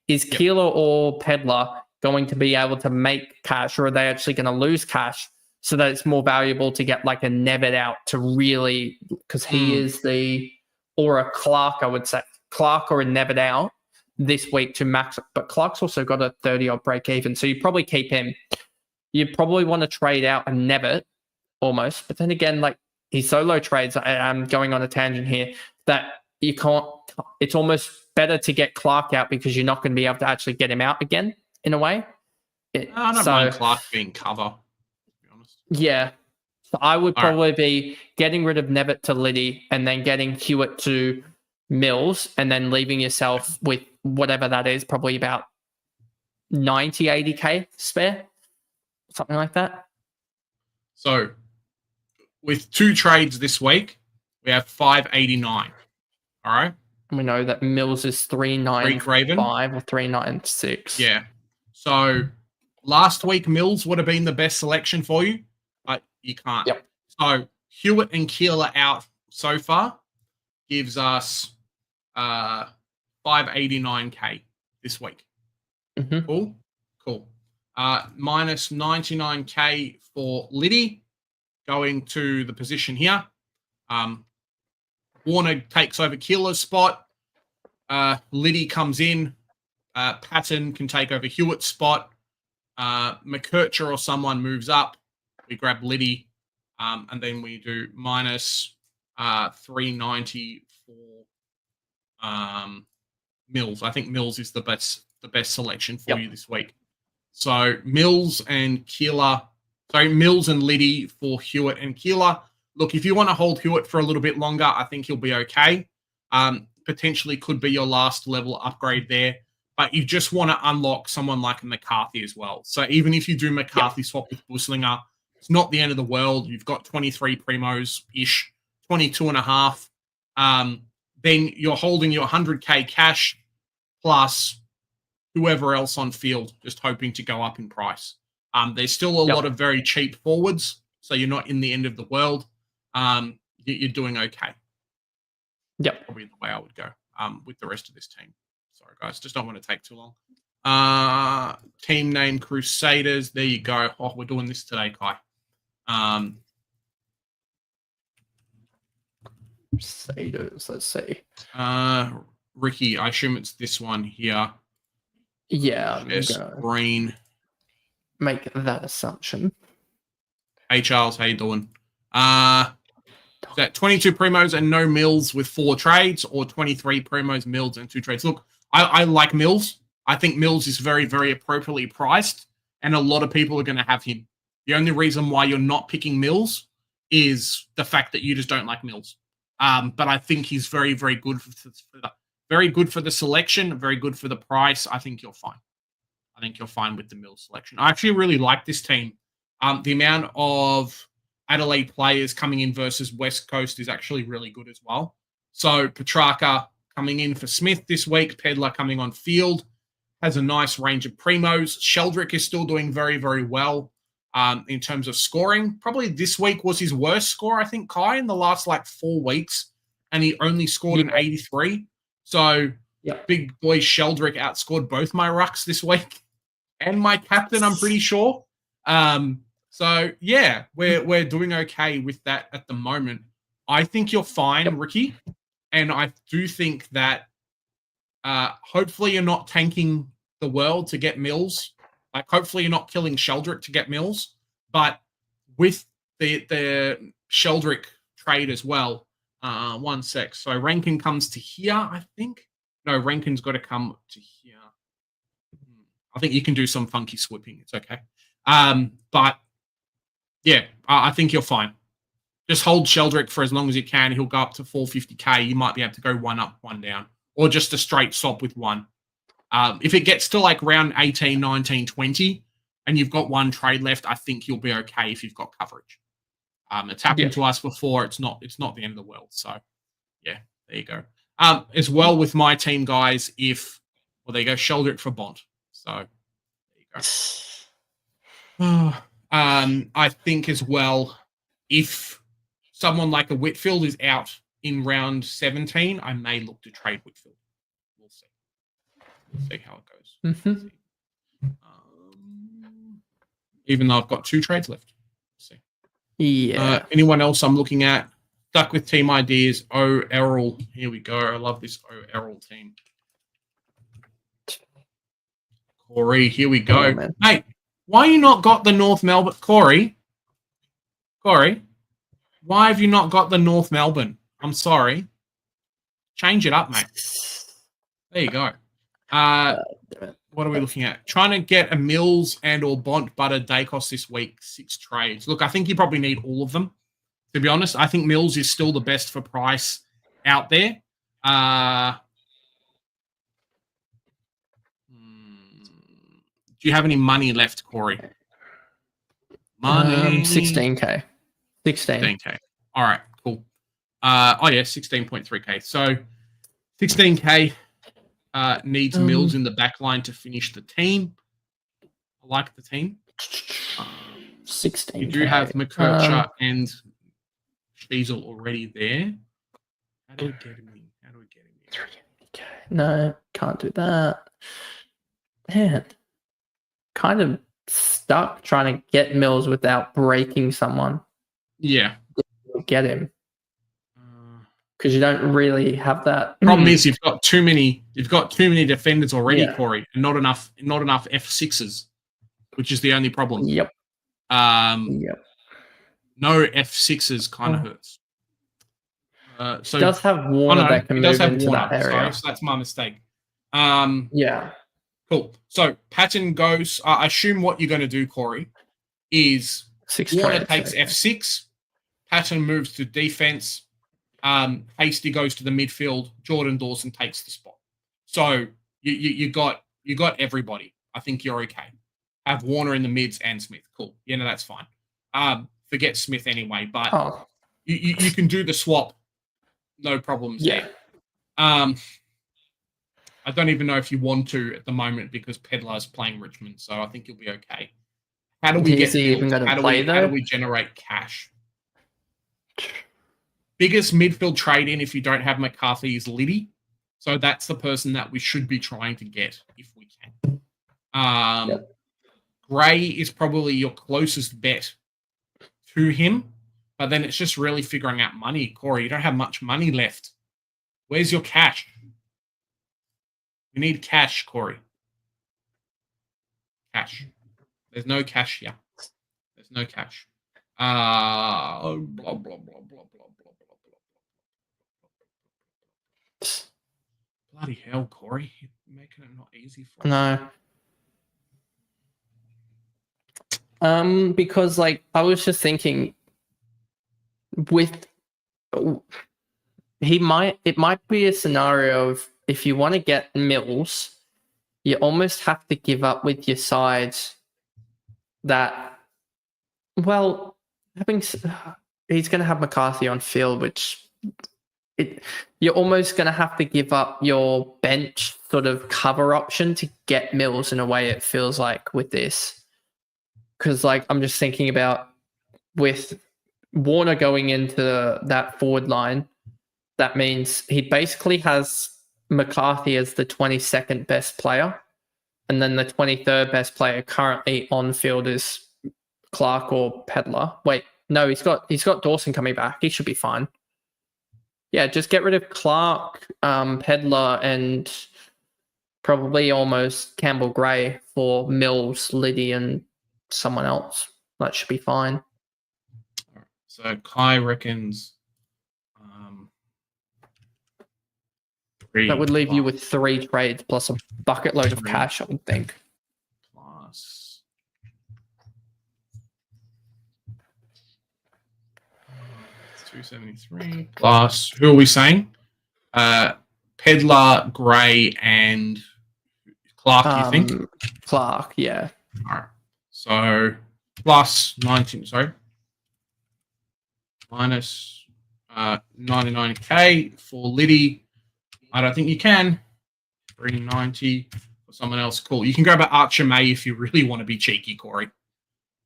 Is Keeler or Pedler going to be able to make cash, or are they actually going to lose cash so that it's more valuable to get like a Nevitt out to really, because he is or a Clark, I would say, Clark or a Nevitt out this week to max, but Clark's also got a 30-odd break even, so you probably keep him. You probably want to trade out a Nevitt almost, but then again, like, he solo trades. I'm going on a tangent here that you can't. It's almost better to get Clark out because you're not going to be able to actually get him out again in a way. I don't mind Clark being cover, to be honest. Yeah. So I would probably be getting rid of Nevitt to Liddy and then getting Hewitt to Mills and then leaving yourself with whatever that is, probably about 90, 80k spare, something like that. So with 2 trades this week, we have 589. All right. And we know that Mills is 395 or 396. Yeah. So last week, Mills would have been the best selection for you, but you can't. Yep. So Hewitt and Keeler out so far gives us 589k this week. Cool. Minus 99k for Liddy going to the position here. Warner takes over Keeler's spot. Liddy comes in. Patton can take over Hewitt's spot. McKercher or someone moves up. We grab Liddy. And then we do minus 390 for Mills. I think Mills is the best selection for you this week. So Mills and Liddy for Hewitt and Keeler. Look, if you want to hold Hewitt for a little bit longer, I think he'll be okay. Potentially could be your last level upgrade there. But you just want to unlock someone like McCarthy as well. So even if you do McCarthy swap with Buslinger, it's not the end of the world. You've got 23 primos-ish, 22 and a half. Then you're holding your 100k cash plus whoever else on field, just hoping to go up in price. There's still a lot of very cheap forwards, so you're not in the end of the world. You're doing okay. Yep. Probably the way I would go with the rest of this team. Sorry, guys. Just don't want to take too long. Team name Crusaders. There you go. Oh, we're doing this today, Kai. Crusaders. Let's see. Ricky, I assume it's this one here. Yeah. Green. Make that assumption. Hey, Charles. How you doing? Is that 22 primos and no mills with 4 trades, or 23 primos, mills, and 2 trades? Look, I like Mills. I think Mills is very, very appropriately priced, and a lot of people are going to have him. The only reason why you're not picking Mills is the fact that you just don't like Mills. But I think he's very, very good very good for the selection, very good for the price. I think you're fine. I think you're fine with the Mills selection. I actually really like this team. The amount of Adelaide players coming in versus West Coast is actually really good as well. So Petrarca coming in for Smith this week, Pedler coming on field, has a nice range of primos. Sheldrick is still doing very, very well in terms of scoring. Probably this week was his worst score, I think, Kai, in the last 4 weeks, and he only scored an 83. So big boy Sheldrick outscored both my rucks this week and my captain, I'm pretty sure. So yeah, we're doing okay with that at the moment. I think you're fine, Ricky, and I do think that hopefully you're not tanking the world to get Mills. Hopefully you're not killing Sheldrick to get Mills, but with the Sheldrick trade as well. 1 sec. So Rankin comes to here, I think. No, Rankin's got to come to here. I think you can do some funky sweeping. It's okay. But yeah, I think you're fine. Just hold Sheldrick for as long as you can. He'll go up to 450k. You might be able to go 1 up, 1 down, or just a straight swap with 1. If it gets to round 18, 19, 20, and you've got 1 trade left, I think you'll be okay if you've got coverage. It's happened to us before. It's not the end of the world. So yeah, there you go. As well with my team, guys, there you go, Sheldrick for Bont. So there you go. I think as well, if someone like a Whitfield is out in round 17, I may look to trade Whitfield. We'll see. We'll see how it goes. Even though I've got 2 trades left. We'll see. Yeah. Anyone else I'm looking at? Stuck with team ideas. Oh, Errol. Here we go. I love this Oh, Errol team. Corey, here we go. Oh, hey, why you not got the North Melbourne? Corey, why have you not got the North Melbourne? I'm sorry. Change it up, mate. There you go. What are we looking at? Trying to get a Mills and or Bont Butter Dacos this week. 6 trades. Look, I think you probably need all of them. To be honest, I think Mills is still the best for price out there. Do you have any money left, Corey? Money. 16k. 16k. All right, cool. 16.3k. So 16k needs Mills in the back line to finish the team. I like the team. 16k. You do have McKercher and Sheasel already there. How do we get him in? 3k. No, can't do that. Man, kind of stuck trying to get Mills without breaking someone. Yeah. Get him. Because you don't really have that. Problem is you've got too many defenders already, Corey, and not enough F6s, which is the only problem. Yep. No F6s kind of hurts. So it does have Warner that can move into that area. Sorry, so that's my mistake. Yeah. Cool. So Patton goes. I assume what you're going to do, Corey, is 6 Warner trades, takes F6. Patton moves to defense. Hasty goes to the midfield. Jordan Dawson takes the spot. So you got everybody. I think you're okay. Have Warner in the mids and Smith. Cool. Yeah, no, that's fine. Forget Smith anyway, but you can do the swap. No problems there. I don't even know if you want to at the moment because Pedlar's playing Richmond, so I think you'll be okay. How do we how do we generate cash? Biggest midfield trade in if you don't have McCarthy is Liddy. So that's the person that we should be trying to get if we can. Gray is probably your closest bet to him, but then it's just really figuring out money. Corey, you don't have much money left. Where's your cash? We need cash, Corey. Cash. There's no cash here. There's no cash. Blah, blah, blah, blah, blah, blah, blah, blah. Bloody hell, Corey. You're making it not easy for us. No. Because like I was just thinking with it might be a scenario of if you want to get Mills, you almost have to give up with your sides that, well, he's going to have McCarthy on field, which you're almost going to have to give up your bench sort of cover option to get Mills in a way, it feels like, with this. Because like I'm just thinking about with Warner going into that forward line, that means he basically has McCarthy as the 22nd best player, and then the 23rd best player currently on field is Clark or Pedler. Wait, no, he's got Dawson coming back. He should be fine. Yeah, just get rid of Clark, Pedler, and probably almost Campbell Gray for Mills, Liddy, and someone else. That should be fine. So Kai reckons that would leave you with 3 trades plus a bucket load of cash, I would think. Plus 273 plus, who are we saying? Pedler, Gray, and Clark, you think? Clark, yeah. All right. So plus 19, sorry. Minus 99k for Liddy. I don't think you can. 390 for someone else. Cool. You can grab an Archer May if you really want to be cheeky, Corey.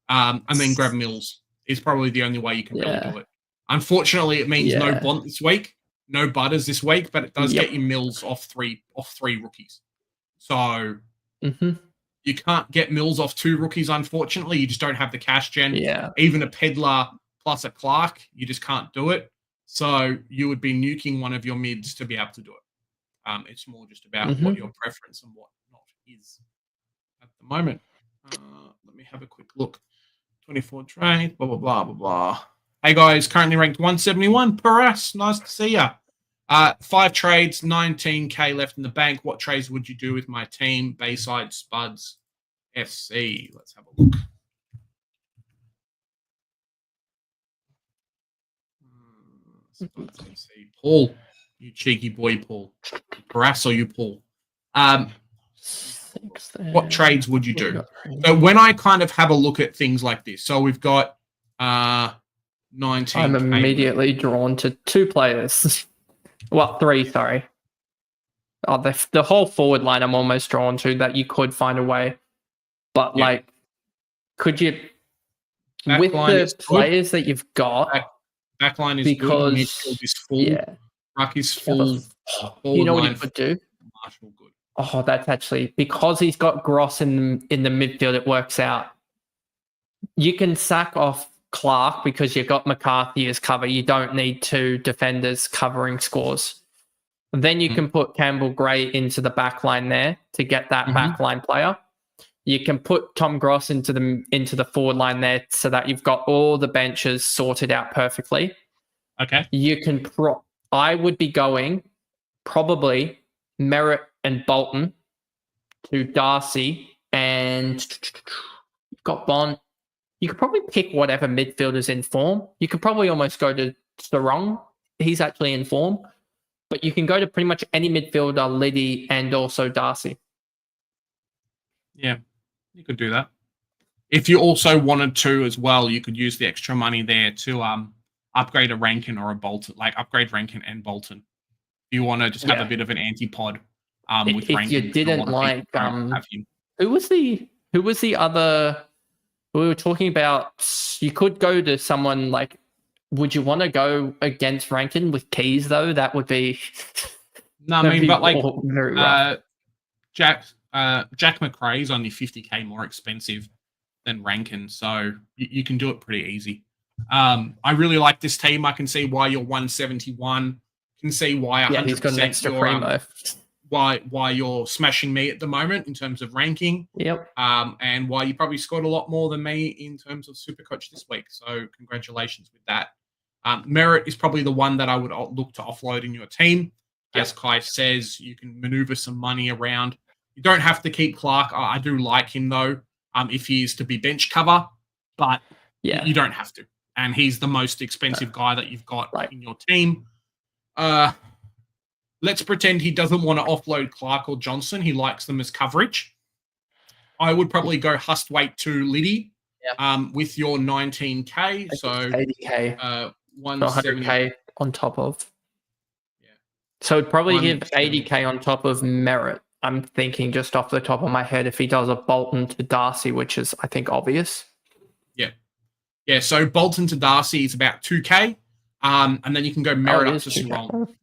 And then grab Mills. Is probably the only way you can really do it. Unfortunately, it means no Bont this week, no Butters this week, but it does get you Mills off three rookies. So you can't get Mills off 2 rookies, unfortunately. You just don't have the cash gen. Yeah. Even a Pedler plus a Clark, you just can't do it. So you would be nuking one of your mids to be able to do it. It's more just about what your preference and what not is at the moment. Let me have a quick look. 24 trade, blah, blah, blah, blah, blah. Hey, guys, currently ranked 171 per us. Nice to see ya. 5 trades, 19k left in the bank. What trades would you do with my team? Bayside, Spuds, FC. Let's have a look. Spuds, FC. Paul, you cheeky boy, Paul. Harass or you, Paul? What trades would you do? So when I kind of have a look at things like this, so we've got 19. I'm immediately drawn to 2 players. Well, 3, sorry. Oh, the whole forward line I'm almost drawn to that you could find a way. But, like, could you... With the players that you've got... Backline is because, good. Midfield is full. Yeah. Ruck is full. You know what he could do? Marshall good. Oh, that's actually... Because he's got Gross in the midfield, it works out. You can sack off Clark because you've got McCarthy as cover. You don't need 2 defenders covering scores. Then you can put Campbell Gray into the back line there to get that back line player. You can put Tom Gross into the forward line there so that you've got all the benches sorted out perfectly. Okay. You can I would be going probably Merritt and Bolton to Darcy, and you've got Bond. You could probably pick whatever midfielder's in form. You could probably almost go to Sarong. He's actually in form. But you can go to pretty much any midfielder, Liddy, and also Darcy. Yeah, you could do that. If you also wanted to as well, you could use the extra money there to upgrade a Rankin or a Bolton, like upgrade Rankin and Bolton. If you want to just have a bit of an antipod with Rankin. If you didn't like... Who was the other... We were talking about, you could go to someone like, would you want to go against Rankin with Keys though? That would be... No, I mean, but like Jack McRae is only 50k more expensive than Rankin, so you can do it pretty easy. I really like this team. I can see why you're 171. Can see why 100% he's got an extra primo. why you're smashing me at the moment in terms of ranking. Yep. And why you probably scored a lot more than me in terms of SuperCoach this week. So congratulations with that. Merit is probably the one that I would look to offload in your team. Yep. As Kai says, you can maneuver some money around. You don't have to keep Clark. I do like him, though, if he is to be bench cover. But you don't have to. And he's the most expensive guy that you've got in your team. Let's pretend he doesn't want to offload Clark or Johnson. He likes them as coverage. I would probably go Hustwaite to Liddy with your 19K. So 80K. 170. 100K on top of. Yeah. So it'd probably give 80K on top of Merit. I'm thinking just off the top of my head if he does a Bolton to Darcy, which is, I think, obvious. Yeah. Yeah, so Bolton to Darcy is about 2K. And then you can go Merit up to Sarong.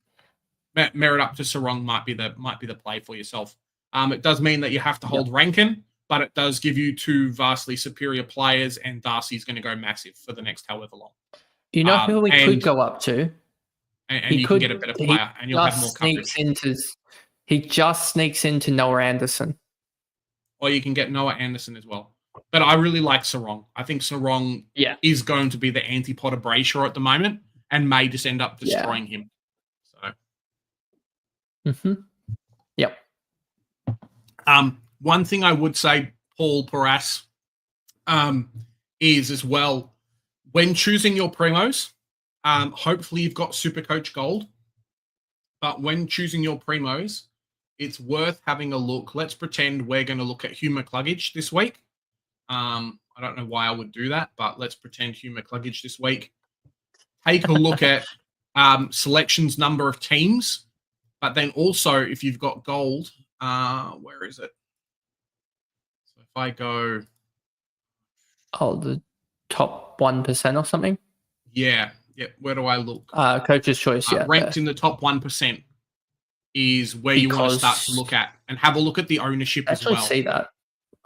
Merit up to Sarong might be the play for yourself. It does mean that you have to hold Rankin, but it does give you two vastly superior players, and Darcy's going to go massive for the next however long. You know who we could go up to? And you can get a better player, and you'll have more coverage. He just sneaks into Noah Anderson. Or you can get Noah Anderson as well. But I really like Sarong. I think Sarong is going to be the antipod of Brayshaw at the moment and may just end up destroying him. So. Yep. One thing I would say, Paul Paras, is as well, when choosing your primos, hopefully you've got SuperCoach Gold, but when choosing your primos, it's worth having a look. Let's pretend we're going to look at Hugh McCluggage this week. I don't know why I would do that, but let's pretend Hugh McCluggage this week. Take a look at selections number of teams, but then also if you've got gold, where is it? So if I go... the top 1% or something? Yeah. Where do I look? Coach's choice, ranked in the top 1% is where you want to start to look at, and have a look at the ownership as well. See that.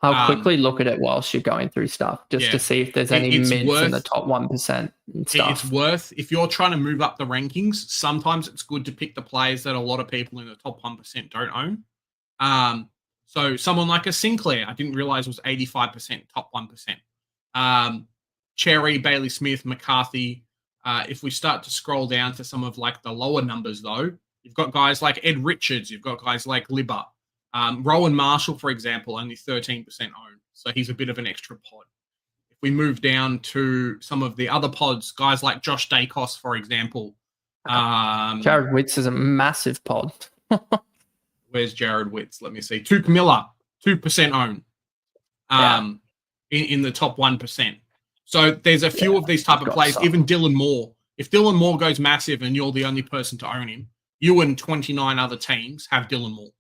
I'll quickly look at it whilst you're going through stuff, just to see if there's any mids in the top 1% and stuff. It's worth, if you're trying to move up the rankings, sometimes it's good to pick the players that a lot of people in the top 1% don't own. So someone like a Sinclair, I didn't realize was 85% top 1%. Cherry, Bailey Smith, McCarthy. If we start to scroll down to some of like the lower numbers, though, you've got guys like Ed Richards, you've got guys like Libba. Rowan Marshall, for example, only 13% owned. So he's a bit of an extra pod. If we move down to some of the other pods, guys like Josh Dacos, for example. Jared Witts is a massive pod. Where's Jared Witts? Let me see. Tuke Miller, 2% owned in the top 1%. So there's a few of these type of plays. Even Dylan Moore. If Dylan Moore goes massive and you're the only person to own him, you and 29 other teams have Dylan Moore.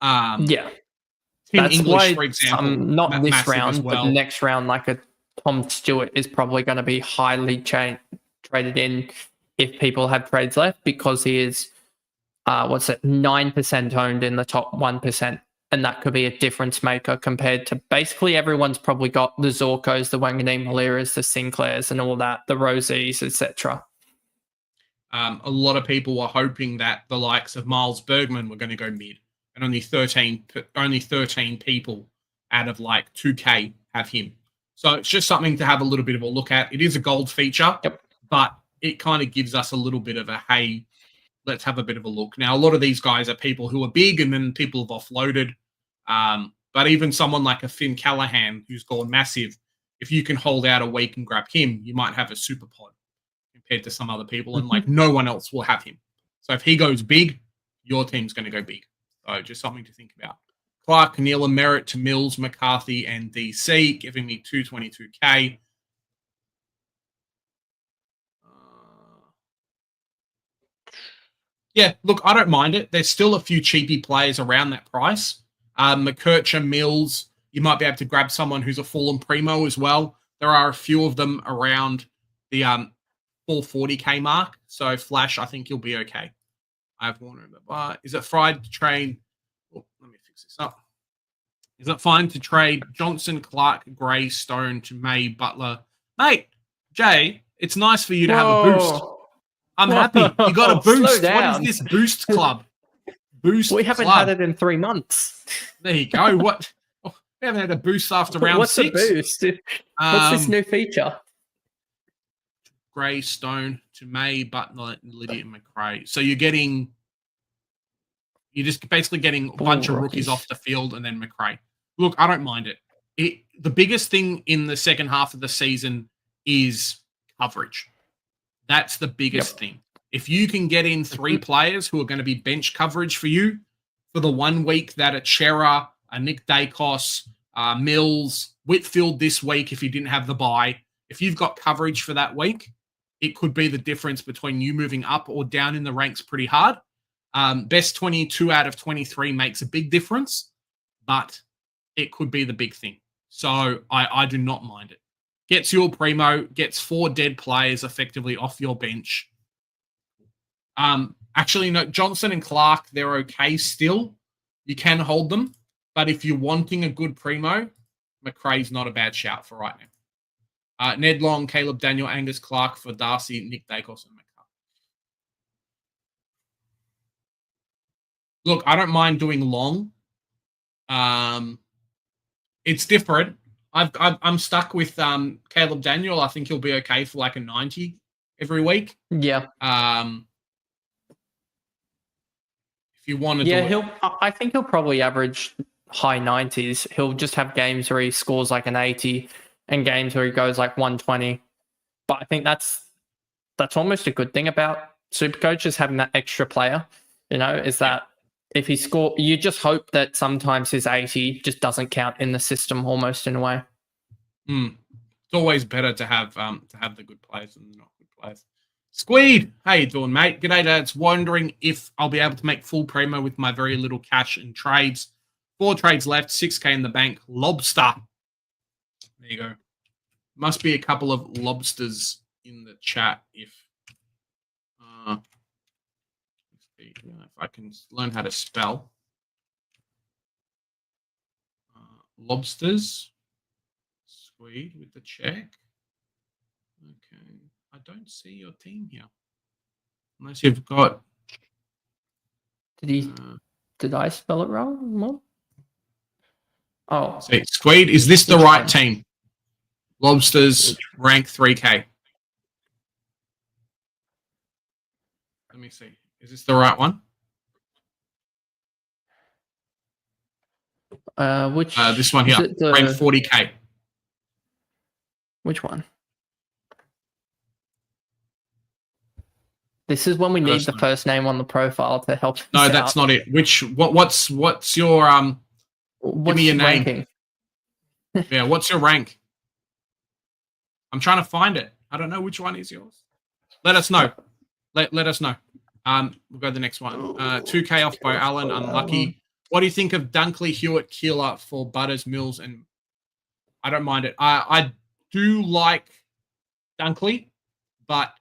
Tim That's English, why for example, not this round, well. but next round, like a Tom Stewart is probably going to be highly traded in if people have trades left, because he is 9% owned in the top 1%, and that could be a difference maker compared to basically everyone's probably got the Zorkos, the Wanganeen Maliras, the Sinclairs, and all that, the Rosies, etc. A lot of people were hoping that the likes of Miles Bergman were going to go mid, and only 13 people out of like 2K have him. So it's just something to have a little bit of a look at. It is a gold feature, but it kind of gives us a little bit of a, hey, let's have a bit of a look. Now, a lot of these guys are people who are big and then people have offloaded. But even someone like a Finn Callahan who's gone massive, if you can hold out a week and grab him, you might have a super pod compared to some other people, and like no one else will have him. So if he goes big, your team's going to go big. So just something to think about. Clark, Neil, and Merritt to Mills, McCarthy, and DC, giving me 222K. Yeah, look, I don't mind it. There's still a few cheapy players around that price. McKercher, Mills, you might be able to grab someone who's a Fulham Primo as well. There are a few of them around the 440K mark. So Flash, I think you'll be okay. I have Warner in the bar. Is it fine to trade? Oh, let me fix this up. Is it fine to trade Johnson, Clark, Gray, Stone to May, Butler? Mate, Jay, it's nice for you to have a boost. I'm happy. You got a boost. What is this boost club? boost. We haven't club. had it in 3 months. There you go. What? Oh, we haven't had a boost after round What's 6. a boost? What's this new feature? Gray, Stone, to May, Butler, Lydia, and McRae. So you're just basically getting a bunch of rookies off the field and then McRae. Look, I don't mind it. The biggest thing in the second half of the season is coverage. That's the biggest thing. If you can get in 3 players who are going to be bench coverage for you for the 1 week that a Chera, a Nick Dacos, Mills, Whitfield this week if you didn't have the bye, if you've got coverage for that week, it could be the difference between you moving up or down in the ranks pretty hard. Best 22 out of 23 makes a big difference, but it could be the big thing. So I do not mind it. Gets your primo, gets 4 dead players effectively off your bench. Actually, no, Johnson and Clark, they're okay still. You can hold them. But if you're wanting a good primo, McRae's not a bad shout for right now. Ned Long, Caleb Daniel, Angus Clark for Darcy, Nick Dacos, and McCarthy. Look, I don't mind doing Long. It's different. I'm stuck with Caleb Daniel. I think he'll be okay for like a 90 every week. Yeah. If you want to do it. I think he'll probably average high 90s. He'll just have games where he scores like an 80 and games where he goes like 120. But I think that's almost a good thing about Supercoach is having that extra player, is that if he score, you just hope that sometimes his 80 just doesn't count in the system almost in a way. It's always better to have the good players than the not good players. Squeed, how you doing, mate? G'day, lads. Wondering if I'll be able to make full primo with my very little cash and trades. 4 trades left, 6K in the bank. Lobster. There you go. Must be a couple of lobsters in the chat if I can learn how to spell. Lobsters. Squeed with the check. Okay. I don't see your team here. Unless you've got... Did I spell it wrong? Oh. See, Squeed, is this the right team? Lobsters, rank 3K. Let me see. Is this the right one? This one here, rank 40K. Which one? This is when we need the first name on the profile to help. No, that's not it. What's your give me your name. Ranking? Yeah, what's your rank? I'm trying to find it. I don't know which one is yours. Let us know. Let us know. We'll go to the next one. 2K off by Allen. Unlucky. What do you think of Dunkley, Hewitt, Keeler for Butters, Mills, and I don't mind it. I do like Dunkley, but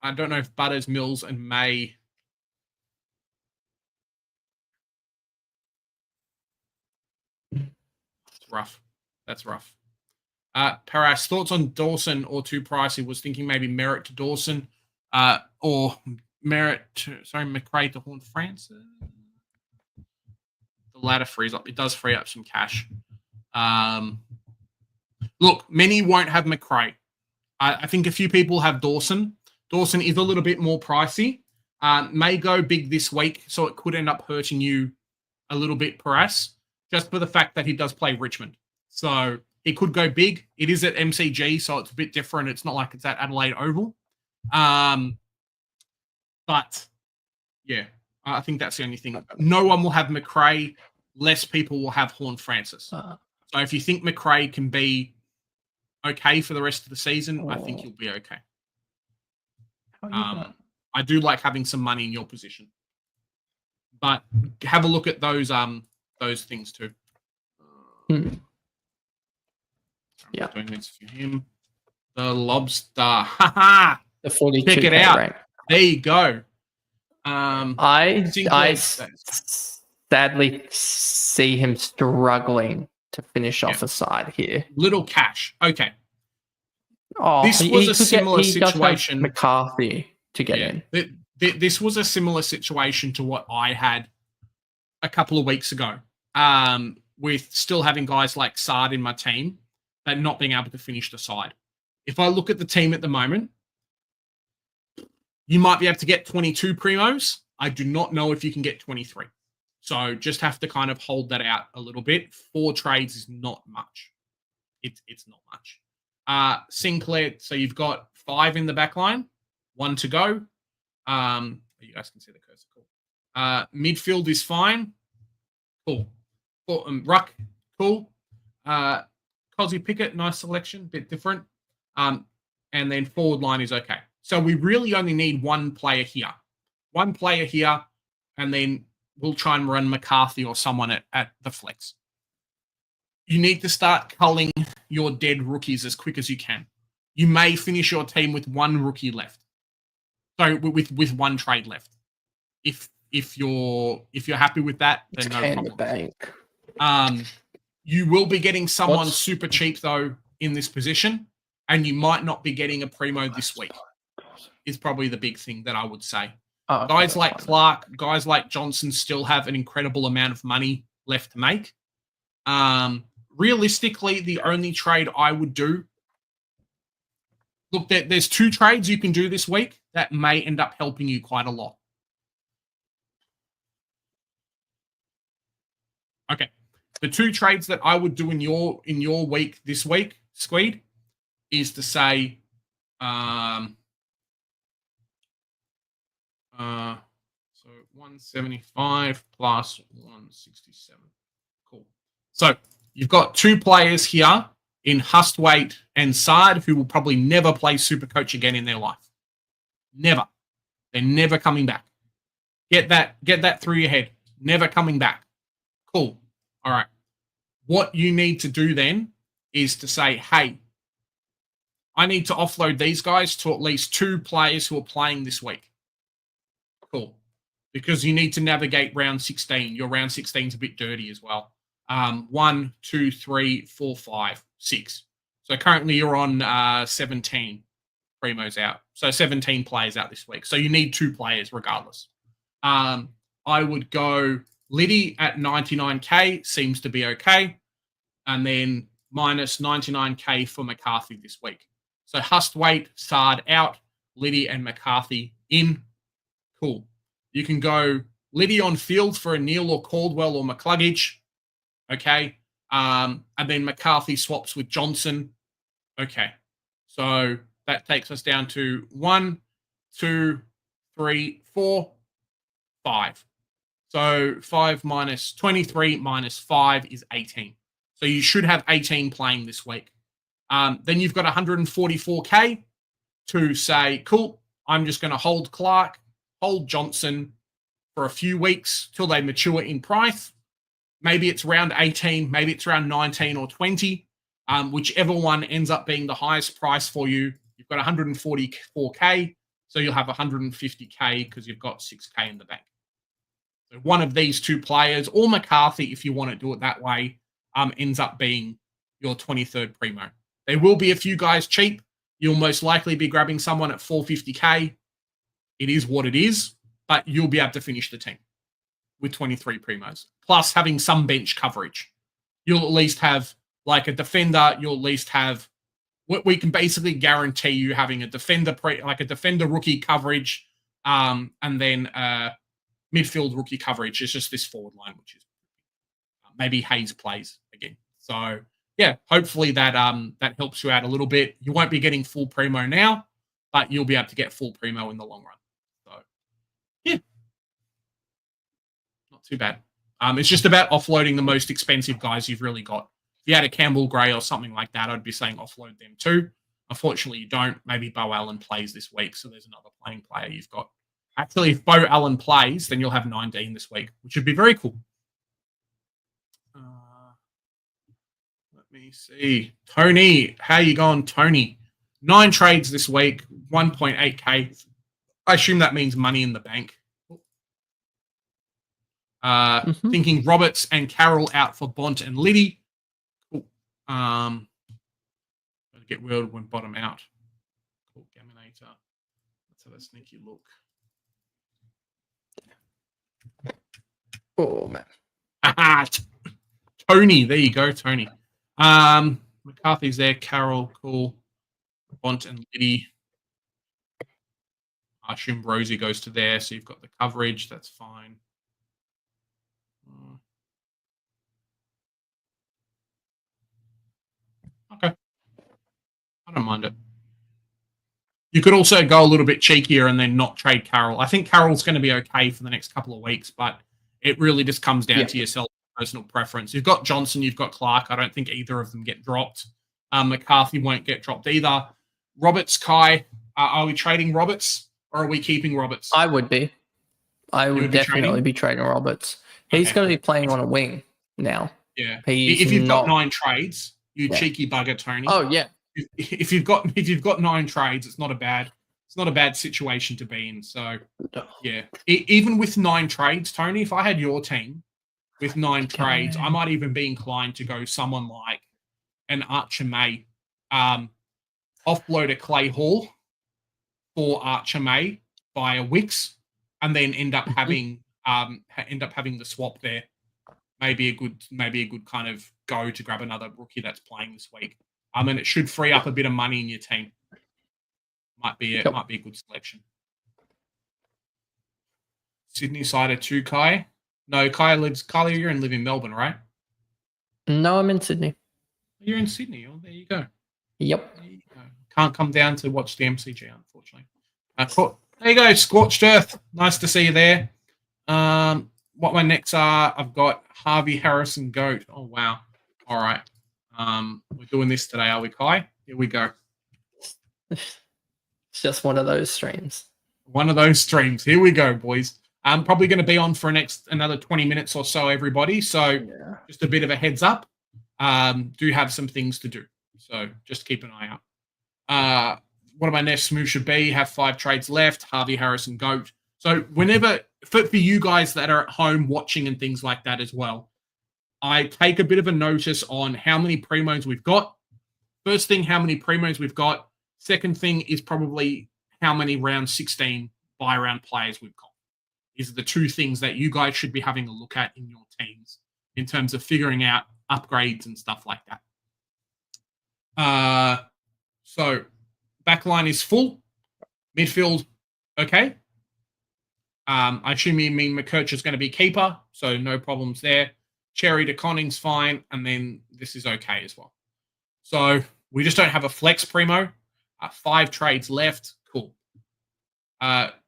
I don't know if Butters, Mills, and May. That's rough. That's rough. Paras, thoughts on Dawson or too pricey? Was thinking maybe Merritt to Dawson or Merritt to, McRae to Horn Francis. The latter frees up. It does free up some cash. Look, many won't have McRae. I think a few people have Dawson. Dawson is a little bit more pricey. May go big this week, so it could end up hurting you a little bit, Paras, just for the fact that he does play Richmond. So it could go big. It is at MCG, so it's a bit different. It's not like it's at Adelaide Oval. But, yeah, I think that's the only thing. No one will have McRae. Less people will have Horn Francis. So if you think McRae can be okay for the rest of the season, I think you'll be okay. I do like having some money in your position. But have a look at those things too. Yeah. Doing this for him. The lobster. Ha the 42 Check it out. Rank. There you go. I sadly see him struggling to finish off a side here. Little cash. Okay. Oh, this was a similar situation. McCarthy to get in. This was a similar situation to what I had a couple of weeks ago, with still having guys like Sard in my team, but not being able to finish the side. If I look at the team at the moment, you might be able to get 22 primos. I do not know if you can get 23. So just have to kind of hold that out a little bit. 4 trades is not much. It's not much. Sinclair, so you've got 5 in the back line, 1 to go. You guys can see the cursor. Cool. Midfield is fine. Cool. Ruck, cool. Cosy Pickett, nice selection, bit different. And then forward line is okay. So we really only need 1 player here. 1 player here, and then we'll try and run McCarthy or someone at the flex. You need to start culling your dead rookies as quick as you can. You may finish your team with 1 rookie left. So with 1 trade left. If you're happy with that, then no problem. The bank. You will be getting someone super cheap though in this position, and you might not be getting a primo this week. Is probably the big thing that I would say. Oh, okay, guys like Clark, guys like Johnson still have an incredible amount of money left to make. Realistically, the only trade I would do, look, there's 2 trades you can do this week that may end up helping you quite a lot. Okay. The 2 trades that I would do in your week this week, Squeed, is to say, so 175 plus 167. Cool. So you've got 2 players here in Hustwaite and Sard who will probably never play Supercoach again in their life. Never. They're never coming back. Get that through your head. Never coming back. Cool. All right. What you need to do then is to say, hey, I need to offload these guys to at least 2 players who are playing this week. Cool. Because you need to navigate round 16. Your round 16 is a bit dirty as well. 1, 2, 3, 4, 5, 6. So currently you're on 17 primos out. So 17 players out this week. So you need 2 players regardless. I would go Liddy at 99K. Seems to be okay. And then minus 99K for McCarthy this week. So Hustwaite, Sard out, Liddy and McCarthy in. Cool. You can go Liddy on field for a Neil or Caldwell or McCluggage. Okay. And then McCarthy swaps with Johnson. Okay. So that takes us down to 1, 2, 3, 4, 5. So 5 minus 23 minus 5 is 18. So you should have 18 playing this week. Then you've got 144K to say, cool, I'm just going to hold Clark, hold Johnson for a few weeks till they mature in price. Maybe it's round 18, maybe it's around 19 or 20. Whichever one ends up being the highest price for you, you've got 144K, so you'll have 150K because you've got 6K in the bank. So one of these 2 players, or McCarthy, if you want to do it that way, ends up being your 23rd primo. There will be a few guys cheap. You'll most likely be grabbing someone at 450K. It is what it is, but you'll be able to finish the team with 23 primos, plus having some bench coverage. You'll at least have like a defender. You'll at least have what we can basically guarantee you having a defender, like a defender rookie coverage, and then midfield rookie coverage. It's just this forward line, which is maybe Hayes plays again. So yeah, hopefully that that helps you out a little bit. You won't be getting full primo now, but you'll be able to get full primo in the long run. So yeah, not too bad. It's just about offloading the most expensive guys you've really got. If you had a Campbell Gray or something like that, I'd be saying offload them too. Unfortunately, you don't. Maybe Bo Allen plays this week, so there's another playing player you've got. Actually, if Bo Allen plays, then you'll have 19 this week, which would be very cool. Let me see. Tony, how you going, Tony? 9 trades this week, 1.8K. I assume that means money in the bank. Thinking Roberts and Carroll out for Bont and Liddy. Cool. Get World when bottom out. Cool. Gaminator. Let's have a sneaky look. Oh, man. Tony, there you go, Tony. McCarthy's there. Carroll, cool. Bont and Liddy. I assume Rosie goes to there, so you've got the coverage. That's fine. Okay. I don't mind it. You could also go a little bit cheekier and then not trade Carroll. I think Carroll's going to be okay for the next couple of weeks, but it really just comes down to yourself, personal preference. You've got Johnson, you've got Clark. I don't think either of them get dropped. McCarthy won't get dropped either. Roberts, Kai, are we trading Roberts or are we keeping Roberts? I would be. I would definitely be trading Roberts. He's going to be playing on a wing now. Yeah. If you've got 9 trades, you cheeky bugger, Tony. Oh yeah. If you've got 9 trades, it's not a bad situation to be in. So yeah, even with 9 trades, Tony, if I had your team with 9 trades, I might even be inclined to go someone like an Archer May, offload a Clay Hall for Archer May via Wicks, and then end up having the swap there. Maybe a good kind of go to grab another rookie that's playing this week. And it should free up a bit of money in your team. Might be a good selection. Sydney side of 2, Kai. No, Kylie, you're live in Melbourne, right? No, I'm in Sydney. You're in Sydney. Oh, there you go. Yep. There you go. Can't come down to watch the MCG, unfortunately. Cool. There you go, Scorched Earth. Nice to see you there. What my necks are, I've got Harvey Harrison Goat. Oh, wow. All right. We're doing this today, are we, Kai? Here we go. It's just one of those streams. One of those streams. Here we go, boys. I'm probably going to be on for another 20 minutes or so, everybody. So just a bit of a heads up. Do have some things to do. So just keep an eye out. What of my next moves should be? Have 5 trades left. Harvey Harrison Goat. So whenever, for you guys that are at home watching and things like that as well, I take a bit of a notice on how many primos we've got. First thing, how many primos we've got. Second thing is probably how many round 16 buy round players we've got. These are the 2 things that you guys should be having a look at in your teams in terms of figuring out upgrades and stuff like that. So backline is full. Midfield, okay. I assume you mean McCurch is going to be keeper, so no problems there. Cherry to Conning's fine, and then this is okay as well. So we just don't have a flex primo. 5 trades left. Cool.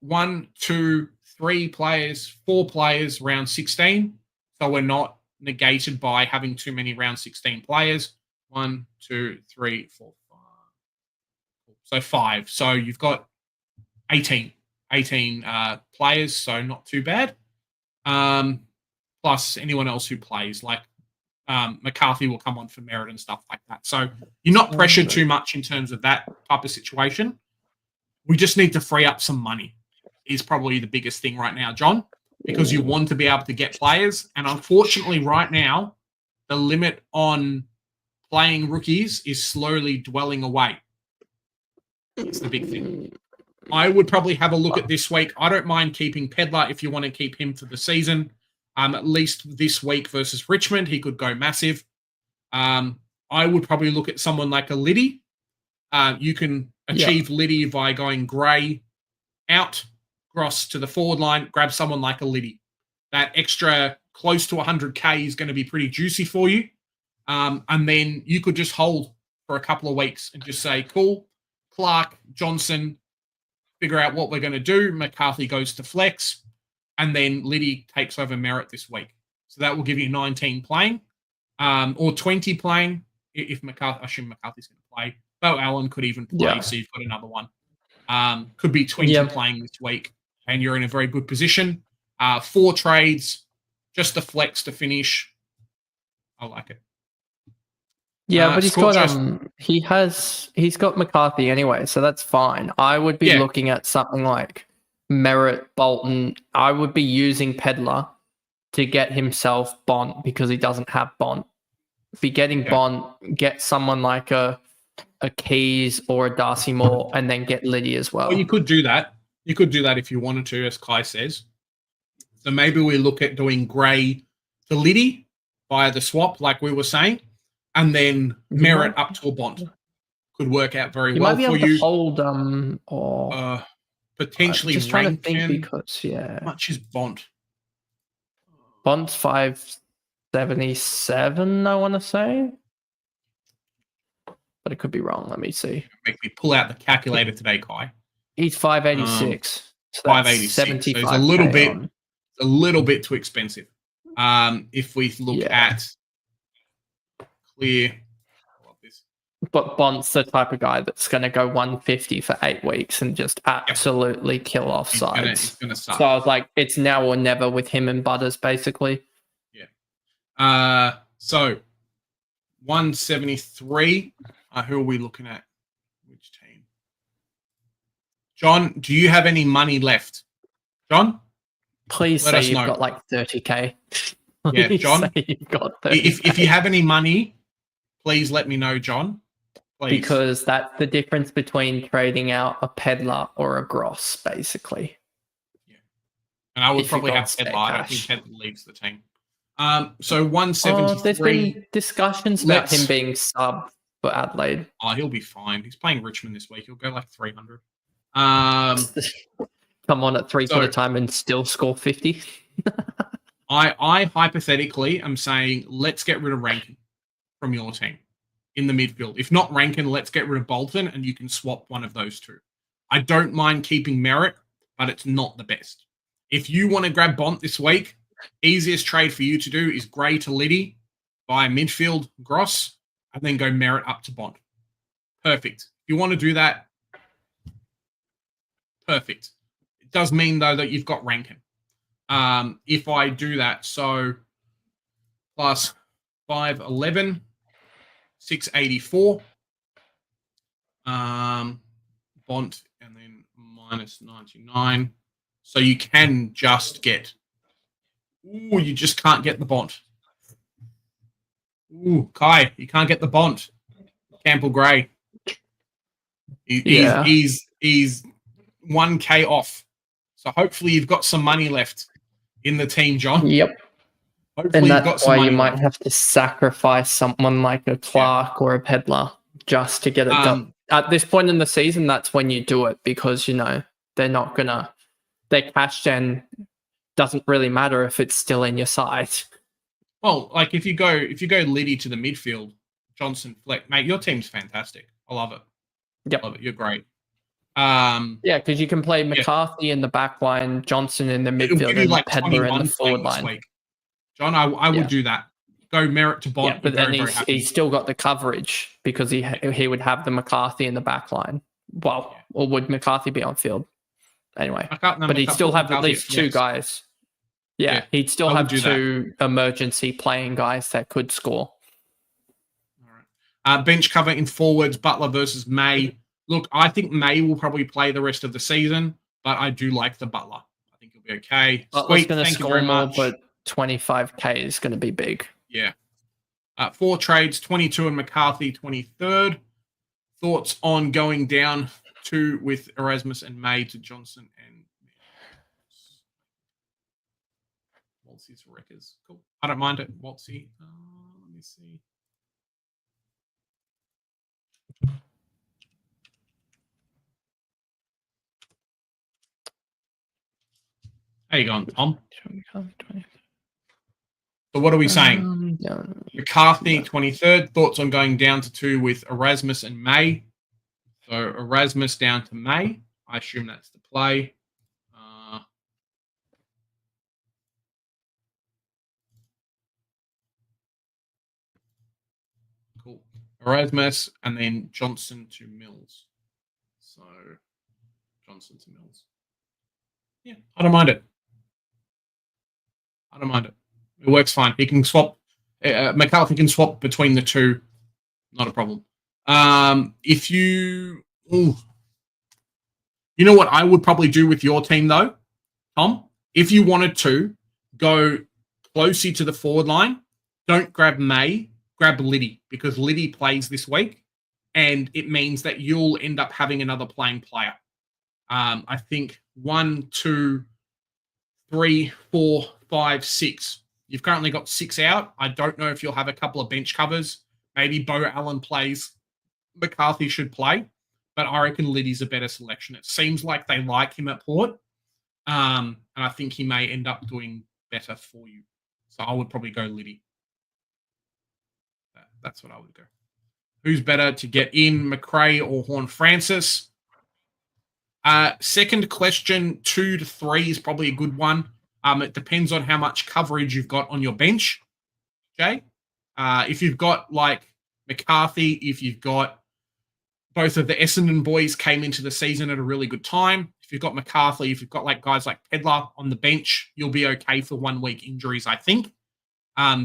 1, 2, 3 players, 4 players, round 16. So we're not negated by having too many round 16 players. 1, 2, 3, 4, 5. So 5. So you've got 18 players, so not too bad. Plus anyone else who plays, like McCarthy will come on for merit and stuff like that. So you're not pressured too much in terms of that type of situation. We just need to free up some money is probably the biggest thing right now, John, because you want to be able to get players. And unfortunately right now, the limit on playing rookies is slowly dwelling away. It's the big thing. I would probably have a look at this week. I don't mind keeping Pedlar if you want to keep him for the season. At least this week versus Richmond, he could go massive. I would probably look at someone like a Liddy. You can achieve Liddy by going Gray out, Gross to the forward line, grab someone like a Liddy. That extra close to 100K is going to be pretty juicy for you. And then you could just hold for a couple of weeks and just say, cool, Clark, Johnson, figure out what we're going to do. McCarthy goes to flex. And then Liddy takes over merit this week. So that will give you 19 playing, or 20 playing if McCarthy. I assume McCarthy's going to play. Bo Allen could even play, so you've got another one. Could be 20 playing this week, and you're in a very good position. 4 trades, just the flex to finish. I like it. Yeah, but he's got McCarthy anyway, so that's fine. I would be looking at something like Merritt, Bolton. I would be using Pedlar to get himself Bont because he doesn't have Bont. If you're getting Bont, get someone like a Keys or a Darcy Moore and then get Liddy as well. Well, you could do that. You could do that if you wanted to, as Kai says. So maybe we look at doing Gray to Liddy via the swap, like we were saying, and then Merit up to a Bond. Could work out very You well might be for able you. to hold or Potentially just trying to think Rankin. because How much is Bond? Bond's 577, I want to say, but it could be wrong. Let me see. Make me pull out the calculator today, Kai. He's 586. So that's 586. So it's 75 a little bit too expensive. If we look at clear, I love this. But Bond's the type of guy that's going to go 150 for 8 weeks and just absolutely kill off sides. He's gonna suck. So I was like, it's now or never with him and Butters, basically. Yeah. So 173. Who are we looking at? Which team? John, do you have any money left? John? Please say you've got like 30K. Yeah, John. You've got 30K. If you have any money, please let me know, John. Please. Because that's the difference between trading out a peddler or a gross, basically. Yeah. And I would probably have peddler. I don't think peddler leaves the team. So 173. There's been discussions about him being sub for Adelaide. Oh, he'll be fine. He's playing Richmond this week. He'll go like 300. Come on at 3/4 time and still score 50. I hypothetically am saying let's get rid of Rankin from your team in the midfield. If not Rankin, let's get rid of Bolton and you can swap one of those two. I don't mind keeping Merritt, but it's not the best. If you want to grab Bont this week, easiest trade for you to do is Gray to Liddy, buy midfield Gross, and then go Merritt up to Bont. Perfect. If you want to do that, perfect. It does mean, though, that you've got Rankin. If I do that, so plus 511, 684, Bont, and then minus 99. So you can just get... Ooh, you just can't get the Bont. Ooh, Kai, you can't get the Bont. Campbell Gray. He's 1K off. So hopefully you've got some money left in the team, John. Yep. Hopefully and that's why you might have to sacrifice someone like a Clark or a Peddler just to get it done. At this point in the season, that's when you do it because, you know, they're not going to... Their cash gen doesn't really matter if it's still in your side. Well, like if you go Liddy to the midfield, Johnson, Fleck, mate, your team's fantastic. I love it. Yep. Love it. You're great. Yeah, because you can play McCarthy in the back line, Johnson in the midfield, and like Peddler in the forward line. John, I would do that. Go Merritt to Bont. Yeah, but then he's still got the coverage because he would have the McCarthy in the back line. Well, or would McCarthy be on field? Anyway, but he'd still have at least two guys. Yeah, he'd still have two emergency playing guys that could score. All right. Bench cover in forwards, Butler versus May. Look, I think May will probably play the rest of the season, but I do like the Butler. I think he'll be okay. Butler's going to score more, but 25K is going to be big. Yeah. 4 trades, 22 and McCarthy, 23rd. Thoughts on going down to with Erasmus and May to Johnson and Waltzy's Wreckers. Cool. I don't mind it. Waltzy. Let me see. How you going, Tom? So what are we saying? McCarthy, 23rd. Thoughts on going down to 2 with Erasmus and May. So Erasmus down to May. I assume that's the play. Cool. Erasmus and then Johnson to Mills. So Johnson to Mills. Yeah, I don't mind it. I don't mind it. It works fine. He can swap. McCarthy can swap between the two. Not a problem. If you... Ooh. You know what I would probably do with your team, though, Tom? If you wanted to go closely to the forward line, don't grab May, grab Liddy, because Liddy plays this week, and it means that you'll end up having another playing player. I think 1, 2, 3, 4, 5, 6. You've currently got 6 out. I don't know if you'll have a couple of bench covers. Maybe Bo Allen plays. McCarthy should play. But I reckon Liddy's a better selection. It seems like they like him at Port. And I think he may end up doing better for you. So I would probably go Liddy. That's what I would go. Who's better to get in, McRae or Horne-Francis? Second question, 2 to 3 is probably a good one. It depends on how much coverage you've got on your bench, Jay. If you've got like McCarthy, if you've got both of the Essendon boys came into the season at a really good time. If you've got McCarthy, if you've got like guys like Pedler on the bench, you'll be okay for 1 week injuries, I think,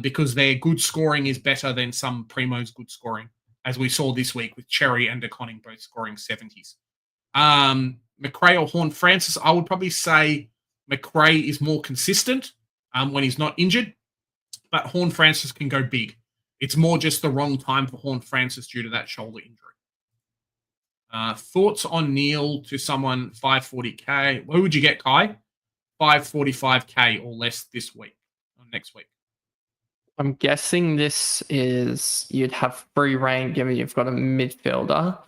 because their good scoring is better than some Primo's good scoring, as we saw this week with Cherry and DeConning both scoring 70s. McRae or Horne-Francis, I would probably say McRae is more consistent when he's not injured, but Horne-Francis can go big. It's more just the wrong time for Horne-Francis due to that shoulder injury. Thoughts on Neil to someone 540k? Who would you get, Kai? 545k or less this week or next week? I'm guessing this is you'd have free reign given you've got a midfielder.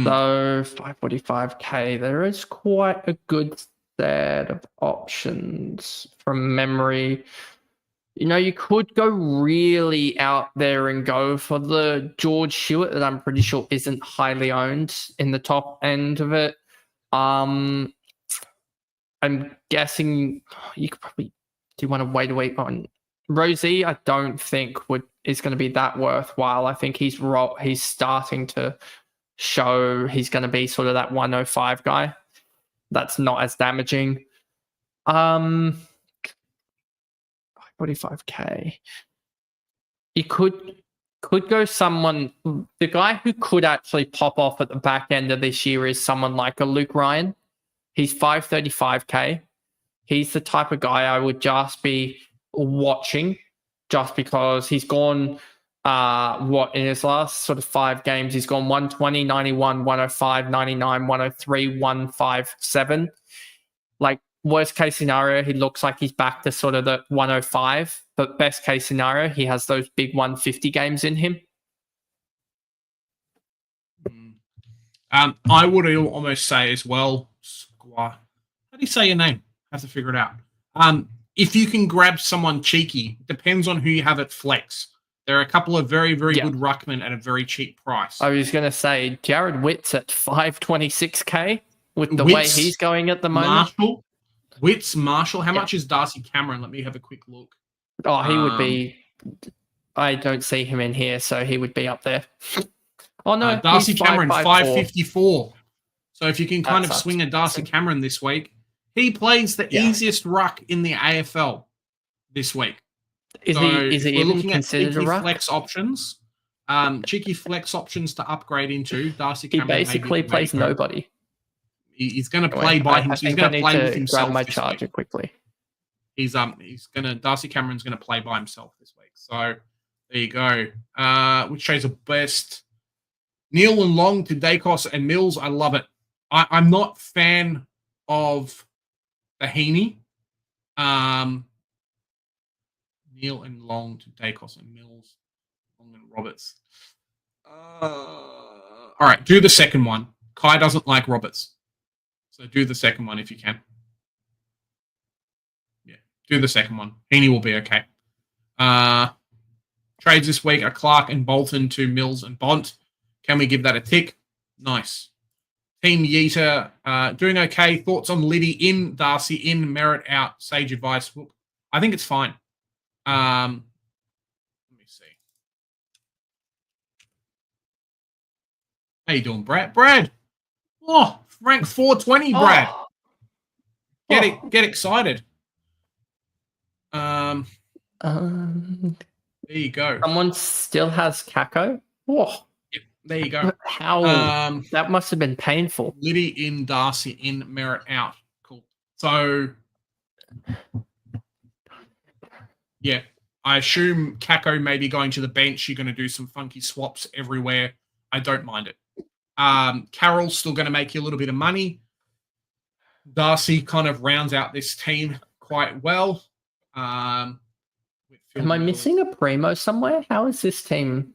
So 545k, there is quite a good set of options from memory. You know, you could go really out there and go for the George Hewitt that I'm pretty sure isn't highly owned in the top end of it. I'm guessing you could probably do you want to wait a week on Rosie. I don't think is going to be that worthwhile. I think he's starting to show he's going to be sort of that 105 guy. That's not as damaging. 45k. You could go someone. The guy who could actually pop off at the back end of this year is someone like a Luke Ryan. He's 535k. He's the type of guy I would just be watching, just because he's gone. In his last sort of 5 games, he's gone 120, 91, 105, 99, 103, 157. Like, worst case scenario, he looks like he's back to sort of the 105. But best case scenario, he has those big 150 games in him. I would almost say as well, how do you say your name? I have to figure it out. If you can grab someone cheeky, depends on who you have at flex. There are a couple of very, very good ruckmen at a very cheap price. I was going to say, Jared Witt's at 526k with the way he's going at the moment. Marshall. How much is Darcy Cameron? Let me have a quick look. Oh, he would be... I don't see him in here, so he would be up there. Oh, no. Darcy Cameron, 554. So if you can kind of sucks. swing a Darcy Cameron this week, he plays the easiest ruck in the AFL this week. Is he even considered a ruck? Flex options, cheeky flex options to upgrade into. Darcy Cameron basically plays nobody. He's going to play by himself. He's going to play with himself. Grab my charger quickly. Darcy Cameron's going to play by himself this week. So there you go. Which shows are best? Neil and Long to Dacos and Mills. I love it. I'm not fan of the Heaney. Neil and Long to Dacos and Mills, Long and Roberts. All right, do the second one. Kai doesn't like Roberts, so do the second one if you can. Yeah, do the second one. Heaney will be okay. Trades this week are Clark and Bolton to Mills and Bont. Can we give that a tick? Nice. Team Yeater doing okay. Thoughts on Liddy in, Darcy in, Merritt out, sage advice. I think it's fine. Let me see. How you doing, Brad? Brad! Oh, rank 420, Brad. Get excited. There you go. Someone still has Kako? Oh. Yep, there you go. How that must have been painful. Liddy in, Darcy in, Merritt out. Cool. So yeah, I assume Kako may be going to the bench. You're going to do some funky swaps everywhere. I don't mind it. Carroll's still going to make you a little bit of money. Darcy kind of rounds out this team quite well. Am I missing a primo somewhere? How is this team?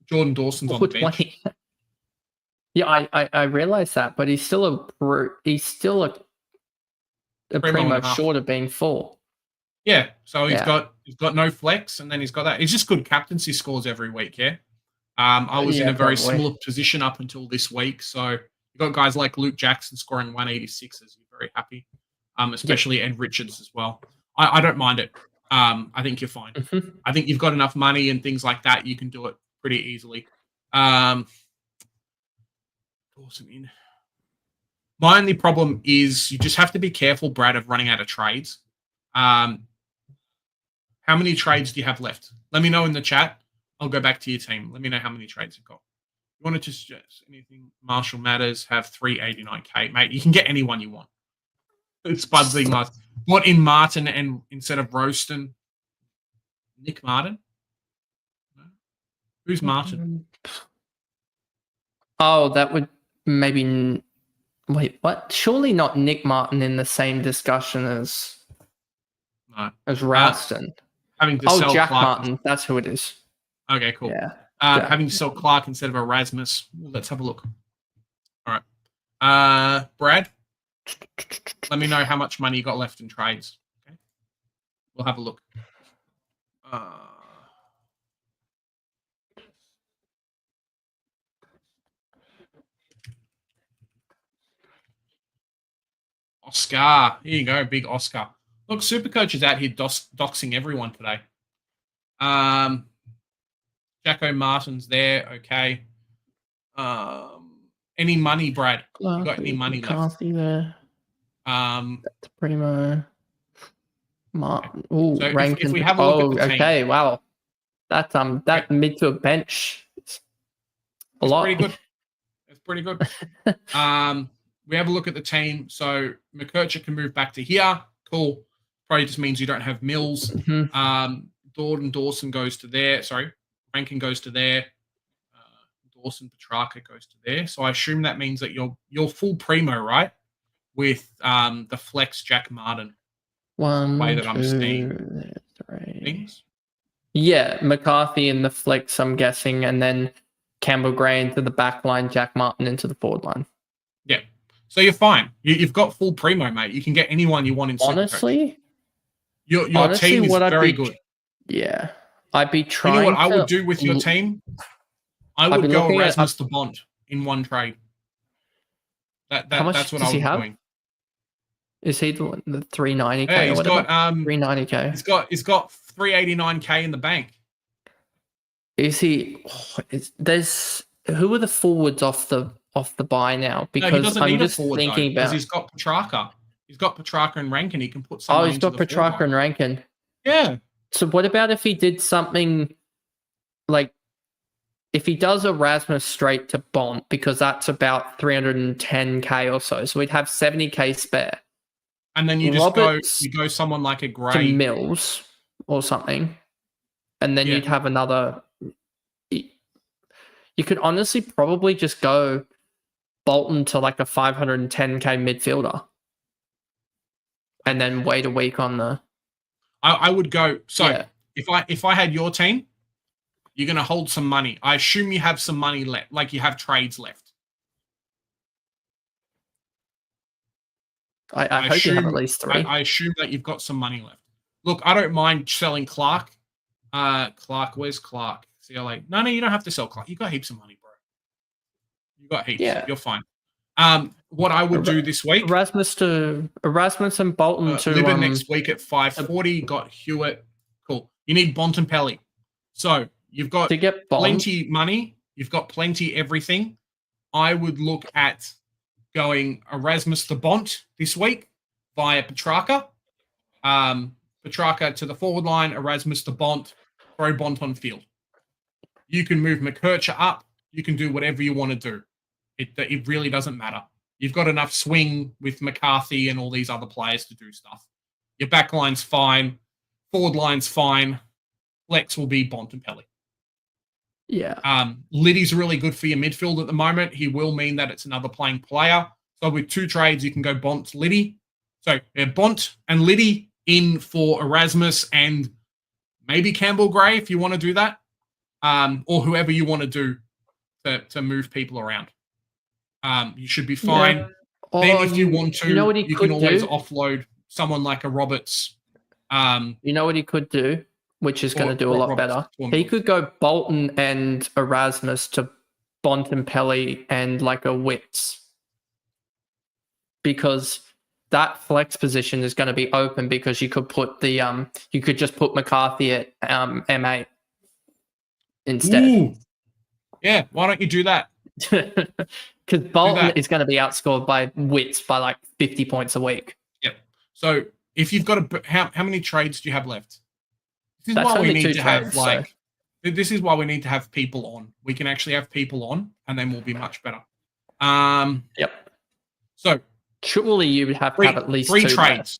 Jordan Dawson's on the bench. Yeah, I realize that, but he's still a primo short of being full. Yeah, so he's got no flex, and then he's got that. It's just good captaincy scores every week. Yeah, I was in a very similar position up until this week, so you got guys like Luke Jackson scoring 186s. You're very happy, especially Ed Richards as well. I don't mind it. I think you're fine. Mm-hmm. I think you've got enough money and things like that. You can do it pretty easily. Awesome. My only problem is you just have to be careful, Brad, of running out of trades. How many trades do you have left? Let me know in the chat. I'll go back to your team. Let me know how many trades you've got. You want to suggest anything? Marshall Matters have 389k, mate. You can get anyone you want. It's Spudsy must. What in Martin and instead of Roaston? Nick Martin? No? Who's Martin? Oh, that would maybe. Wait, what? Surely not Nick Martin in the same discussion as Ralston. Jack Clark. Martin. That's who it is. Okay, cool. Yeah. Having to sell Clark instead of Erasmus. Let's have a look. All right. Brad, let me know how much money you got left in trades. Okay. We'll have a look. Oscar. Here you go, big Oscar. Look, Supercoach is out here doxing everyone today. Jacko Martin's there. Okay. Any money, Brad? You got any money left? There. That's primo. Martin. Oh, so if we have a look at the team, okay, wow. That's that mid to a bench. It's a lot. Pretty good. It's pretty good. We have a look at the team. So McKercher can move back to here. Cool. Probably just means you don't have Mills. Mm-hmm. Dawson goes to there. Sorry. Rankin goes to there. Dawson Petrarca goes to there. So I assume that means that you're full primo, right? With the flex Jack Martin. One, the way that I'm seeing 3. Things. Yeah, McCarthy in the flex, I'm guessing, and then Campbell Gray into the back line, Jack Martin into the forward line. Yeah. So you're fine. You've got full primo, mate. You can get anyone you want in Honestly, your team is very good. Yeah. I'd be trying. You know what I would do with your team? I would go Erasmus to Bond in one trade. That's what I would be doing. Is he the 390k? Yeah, he's got 390k. He's got 389k in the bank. Is he? Who are the forwards off the buy now? Because he doesn't I'm need just a forward, thinking because about. He's got Petrarca. He's got Petrarca and Rankin. He can put some. Oh, he's got Petrarca and Rankin. Yeah. So what about if he did something like? If he does Erasmus straight to Bont, because that's about 310k or so, so we'd have 70k spare. And then you just go someone like a Gray to Mills or something, and then you'd have another. You could honestly probably just go Bolton to like a 510k midfielder, and then wait a week on the. I would go. So if I had your team, you're going to hold some money. I assume you have some money left, like you have trades left. I hope you have at least 3. I assume that you've got some money left. Look, I don't mind selling Clark. Clark, where's Clark? CLA. No, you don't have to sell Clark. You got heaps of money, bro. You got heaps. Yeah. You're fine. What I would do this week. Erasmus and Bolton to Libba next week at 540. Got Hewitt. Cool. You need Bontempelli. So you've got to get plenty money. You've got plenty everything. I would look at going Erasmus to Bont this week via Petrarca. Petrarca to the forward line, Erasmus to Bont, throw Bont on field. You can move McKercher up. You can do whatever you want to do. It really doesn't matter. You've got enough swing with McCarthy and all these other players to do stuff. Your back line's fine. Forward line's fine. Flex will be Bontempelli. Yeah. Liddy's really good for your midfield at the moment. He will mean that it's another playing player. So with 2 trades, you can go Bont, Liddy. So Bont and Liddy in for Erasmus and Maybe Campbell Gray if you want to do that, or whoever you want to do to move people around. You should be fine. Yeah. Then Or if you want to, you know what he you can could always do? offload someone like a Roberts. You know what he could do, which is going to do a lot better? He could go Bolton and Erasmus to Bontempelli and like a Wits. Because that flex position is going to be open because you could put the you could just put McCarthy at M8 instead. Ooh. Yeah, why don't you do that? Because Bolton is going to be outscored by Wits by like 50 points a week. Yep. So if you've got a how many trades do you have left? This is That's why we only need 2 to trades, have like this is why we need to have people on. We can actually have people on, and then we'll be much better. Yep. So surely you would have to have at least 3 2 trades.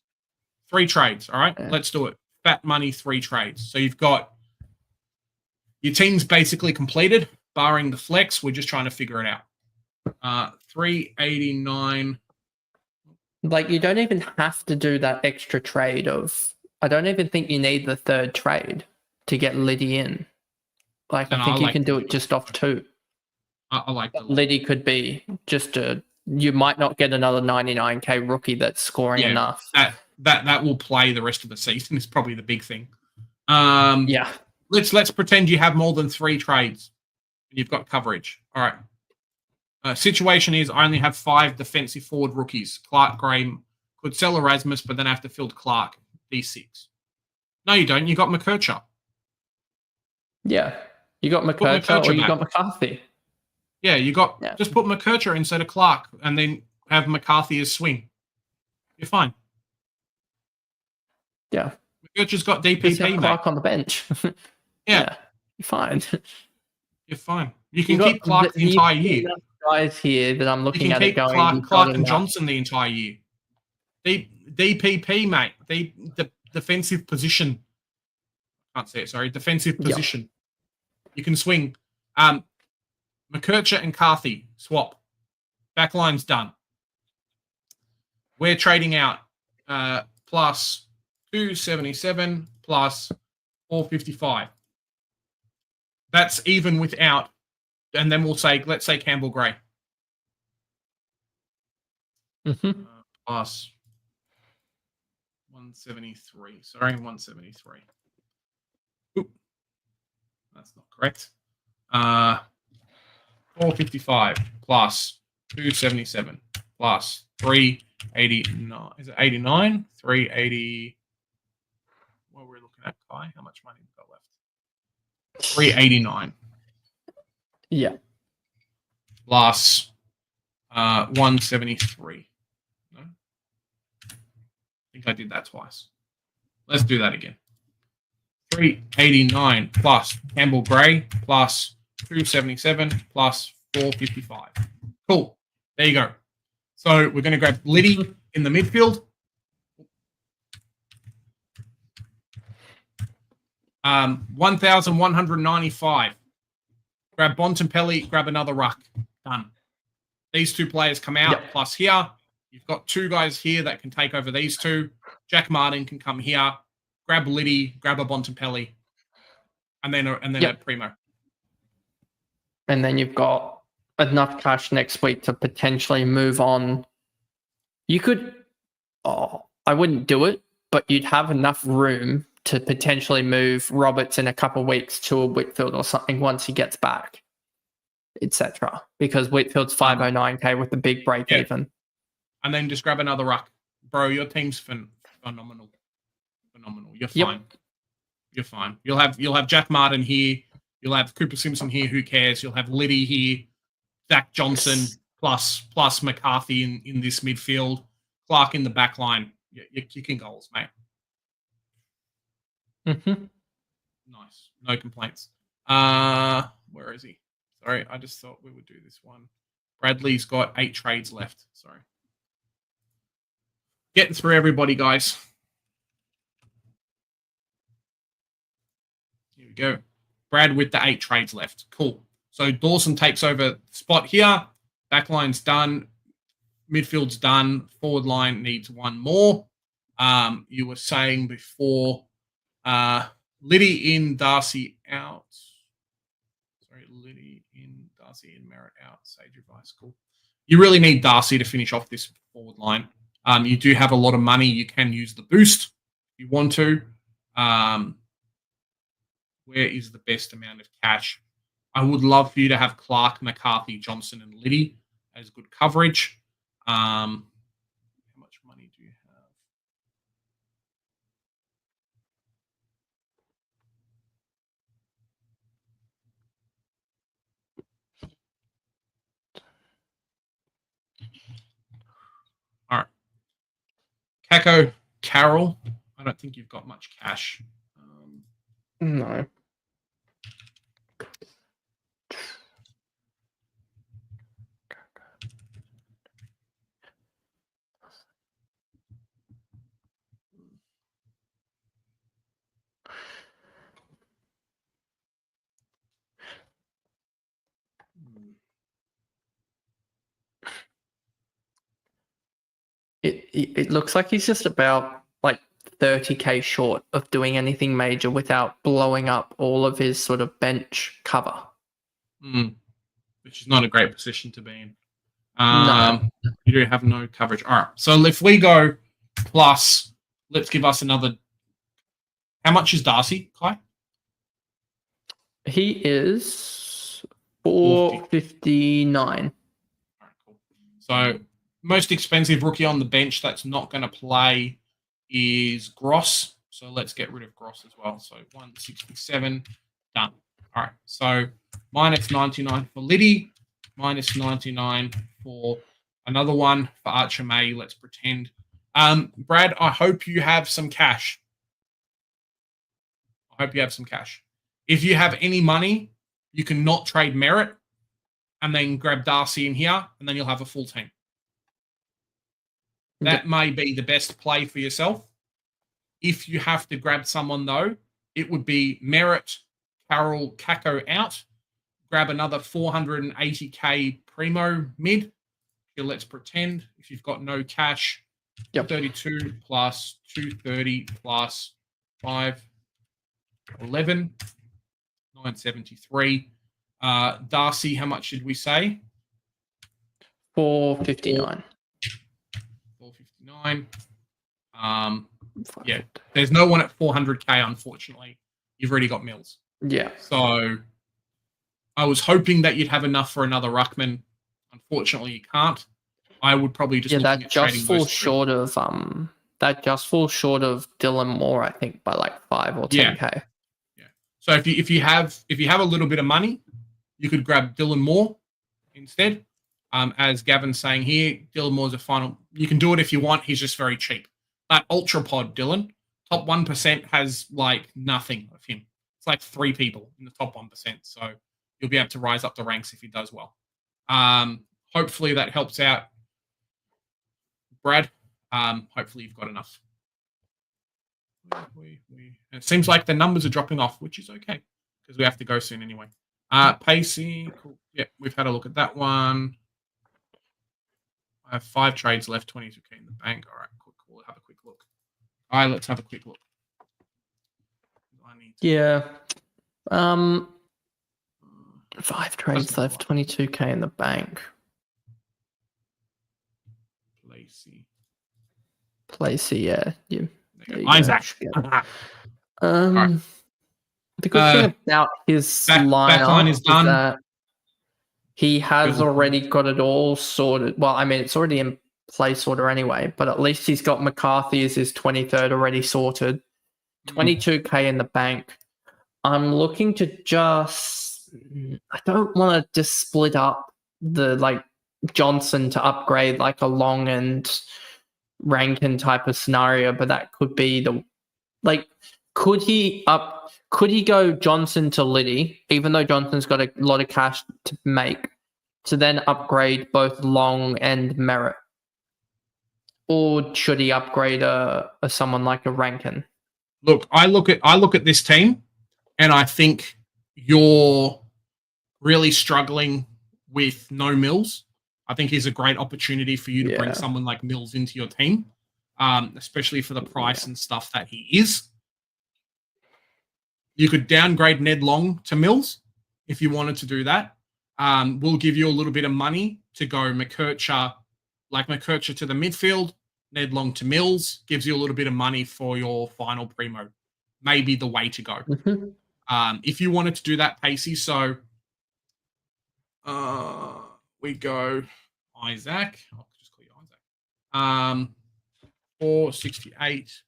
There. 3 trades. All right, Yeah. let's do it. Fat money 3 trades. So you've got your team's basically completed, barring the flex. We're just trying to figure it out. 389. Like you don't even have to do that extra trade of. I don't even think you need the 3rd trade to get Liddy in. Like I think you can do it just off 2. I like that. Liddy could be just you might not get another 99k rookie that's scoring enough. That will play the rest of the season is probably the big thing. Yeah. Let's pretend you have more than 3 trades and you've got coverage. All right. Situation is I only have 5 defensive forward rookies. Clark Gray could sell Erasmus, but then I have to field Clark D6. No, you don't. You got McKercher. Yeah. You got McKercher or you got McCarthy. Yeah, you got just put McKercher instead of Clark and then have McCarthy as swing. You're fine. Yeah. McKercher's got DPP, Clark on the bench. Yeah. You're fine. You're fine. You can keep Clark the entire year. Guys here that I'm looking at it going. Clark and Johnson the entire year. DPP, mate. The defensive position. I can't say it, sorry. Defensive position. You can swing. McKercher and Carthy swap. Backline's done. We're trading out plus 277 plus 455. That's even without, and then we'll say, let's say Campbell Gray. Plus 173. Sorry, 173. Oop. That's not correct. 455 plus 277 plus 389. Is it 89? 380. What we're looking at, Kai? How much money we've got left? 389. Yeah. Plus 173. No? I think I did that twice. Let's do that again. 389 plus Campbell Gray plus 277 plus 455. Cool. There you go. So we're going to grab Liddy in the midfield. 1,195. Grab Bontempelli, grab another ruck. Done. These 2 players come out, plus here. You've got 2 guys here that can take over these 2. Jack Martin can come here. Grab Liddy, grab a Bontempelli, and then a Primo. And then you've got enough cash next week to potentially move on. You could, I wouldn't do it, but you'd have enough room to potentially move Roberts in a couple of weeks to a Whitfield or something once he gets back, etc. Because Whitfield's 509k with the big break even. And then just grab another ruck. Bro, your team's phenomenal. You're fine. You're fine. You'll have Jack Martin here. You'll have Cooper Simpson here. Who cares? You'll have Liddy here. Zach Johnson plus McCarthy in this midfield. Clark in the back line. You're kicking goals, mate. Nice. No complaints. Where is he? Sorry, I just thought we would do this one. Bradley's got 8 trades left. Sorry. Getting through everybody, guys. Here we go. Brad with the 8 trades left. Cool. So Dawson takes over the spot here. Backline's done. Midfield's done. Forward line needs 1 more. You were saying before Liddy in, Darcy out. Sorry, Liddy in, Darcy in, Merritt out, Sage advice. Cool. You really need Darcy to finish off this forward line. You do have a lot of money. You can use the boost if you want to. Where is the best amount of cash? I would love for you to have Clark, McCarthy, Johnson, and Liddy as good coverage. How much money do you have? All right. Kako, Carroll. I don't think you've got much cash. No. It looks like he's just about like 30k short of doing anything major without blowing up all of his sort of bench cover. Which is not a great position to be in. No. You do have no coverage. All right. So if we go plus, let's give us another. How much is Darcy, Kai? He is 459. All right, cool. So most expensive rookie on the bench that's not going to play is Gross. So let's get rid of Gross as well. So 167, done. All right. So minus 99 for Liddy, minus 99 for another one for Archer May. Let's pretend. Brad, I hope you have some cash. If you have any money, you can not trade Merritt and then grab Darcy in here, and then you'll have a full team. That may be the best play for yourself. If you have to grab someone, though, it would be Merritt, Carroll, Kako out. Grab another 480k primo mid. Here, let's pretend if you've got no cash. 32 plus 230 plus 511, 973. Darcy, how much did we say? 459. 459. Yeah, there's no one at 400k, unfortunately. You've already got Mills. Yeah. So I was hoping that you'd have enough for another ruckman. Unfortunately, you can't. I would probably just that just falls short of Dylan Moore, I think, by like 5 or 10k. Yeah. So if you have a little bit of money, you could grab Dylan Moore instead. As Gavin's saying here, Dylan Moore's a final. You can do it if you want. He's just very cheap. That Ultra Pod, Dylan, top 1% has like nothing of him. It's like 3 people in the top 1%. So you'll be able to rise up the ranks if he does well. Hopefully that helps out, Brad. Hopefully you've got enough. It seems like the numbers are dropping off, which is okay because we have to go soon anyway. Pacey, cool. Yeah, we've had a look at that one. I have 5 trades left, 22k in the bank. All right, cool. We'll have a quick look. All right, let's have a quick look. Yeah. 5 trades left, 22k in the bank. Placey, yeah. Isaac. The good thing about his lineup is that he has already got it all sorted. Well, I mean, it's already in place order anyway, but at least he's got McCarthy as his 23rd already sorted. 22k in the bank. I'm looking to I don't want to just split up the like Johnson to upgrade like a Long and Rankin type of scenario, but that could be could he go Johnson to Liddy, even though Johnson's got a lot of cash to make, to then upgrade both Long and Merritt? Or should he upgrade someone like a Rankin? Look, I look at this team and I think you're really struggling with no Mills. I think he's a great opportunity for you to bring someone like Mills into your team, especially for the price and stuff that he is. You could downgrade Ned Long to Mills if you wanted to do that. We'll give you a little bit of money to go McKercher to the midfield, Ned Long to Mills, gives you a little bit of money for your final primo. Maybe the way to go. If you wanted to do that, Pacey, so we go Isaac. I'll just call you Isaac. 468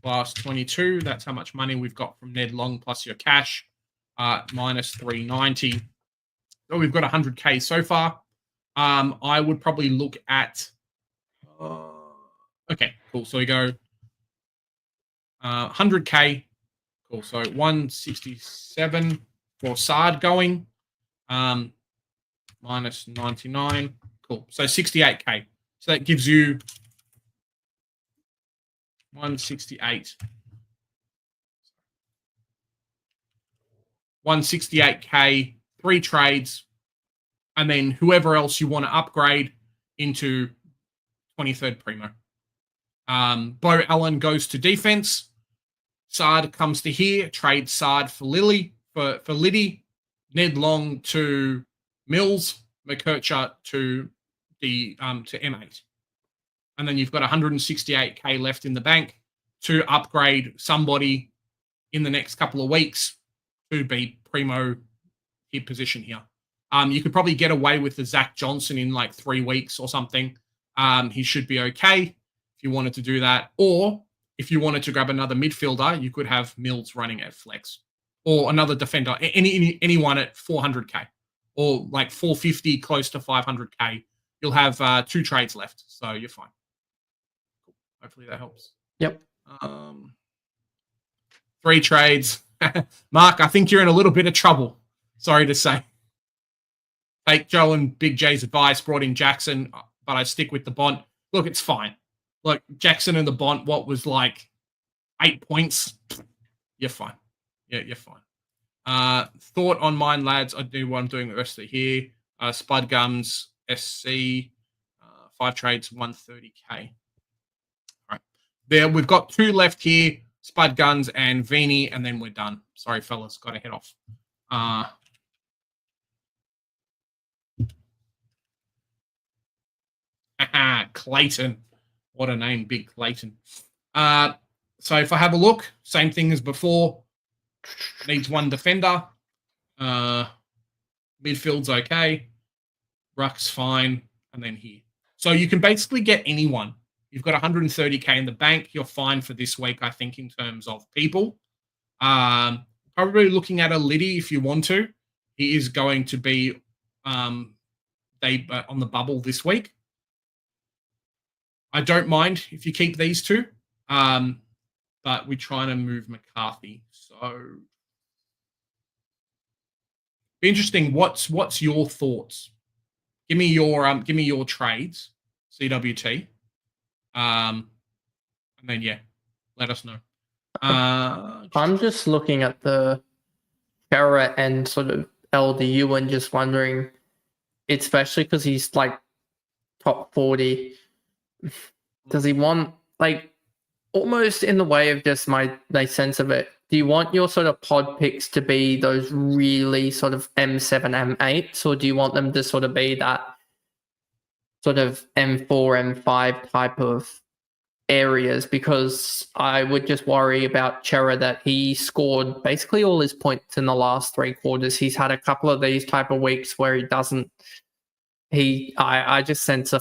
plus 22. That's how much money we've got from Ned Long plus your cash. Minus 390. So we've got 100K so far. I would probably look at... okay, cool. So we go 100K. Cool. So 167 for Sard going. Minus 99. Cool. So 68K. So that gives you 168. 168K, 3 trades, and then whoever else you want to upgrade into 23rd primo. Bo Allen goes to defense. Sard comes to here. Trade Sard for Liddy. Ned Long to Mills. McKercher to M8. And then you've got 168K left in the bank to upgrade somebody in the next couple of weeks to be primo hit position here. You could probably get away with the Zach Johnson in like 3 weeks or something. He should be okay if you wanted to do that. Or if you wanted to grab another midfielder, you could have Mills running at flex. Or another defender, anyone at 400K. Or like 450, close to 500K. You'll have 2 trades left, so you're fine. Cool. Hopefully that helps. Yep. 3 trades. Mark, I think you're in a little bit of trouble. Sorry to say. Take Joe and Big J's advice, brought in Jackson, but I stick with the Bont. Look, it's fine. Look, Jackson and the Bont, what was like 8 points? You're fine. Yeah, you're fine. Thought on mine, lads. I do what I'm doing the rest of it here. Spud Gums, SC, 5 trades, 130K. All right. There, we've got 2 left here. Spud Guns and Vini, and then we're done. Sorry, fellas. Got to head off. Clayton. What a name, Big Clayton. So if I have a look, same thing as before. Needs 1 defender. Midfield's okay. Ruck's fine. And then here. So you can basically get anyone. You've got 130K in the bank. You're fine for this week, I think, in terms of people. Probably looking at a Liddy if you want to. He is going to be on the bubble this week. I don't mind if you keep these 2. But we're trying to move McCarthy. So be interesting. What's your thoughts? Give me your trades, CWT. And then let us know. I'm just looking at the Chera and sort of LDU and just wondering, especially because he's like top 40, does he want, like, almost in the way of just my sense of it, do you want your sort of pod picks to be those really sort of M7, M8s, or do you want them to sort of be that sort of M4, M5 type of areas? Because I would just worry about Chera that he scored basically all his points in the last 3 quarters. He's had a couple of these type of weeks where he doesn't. I just sense a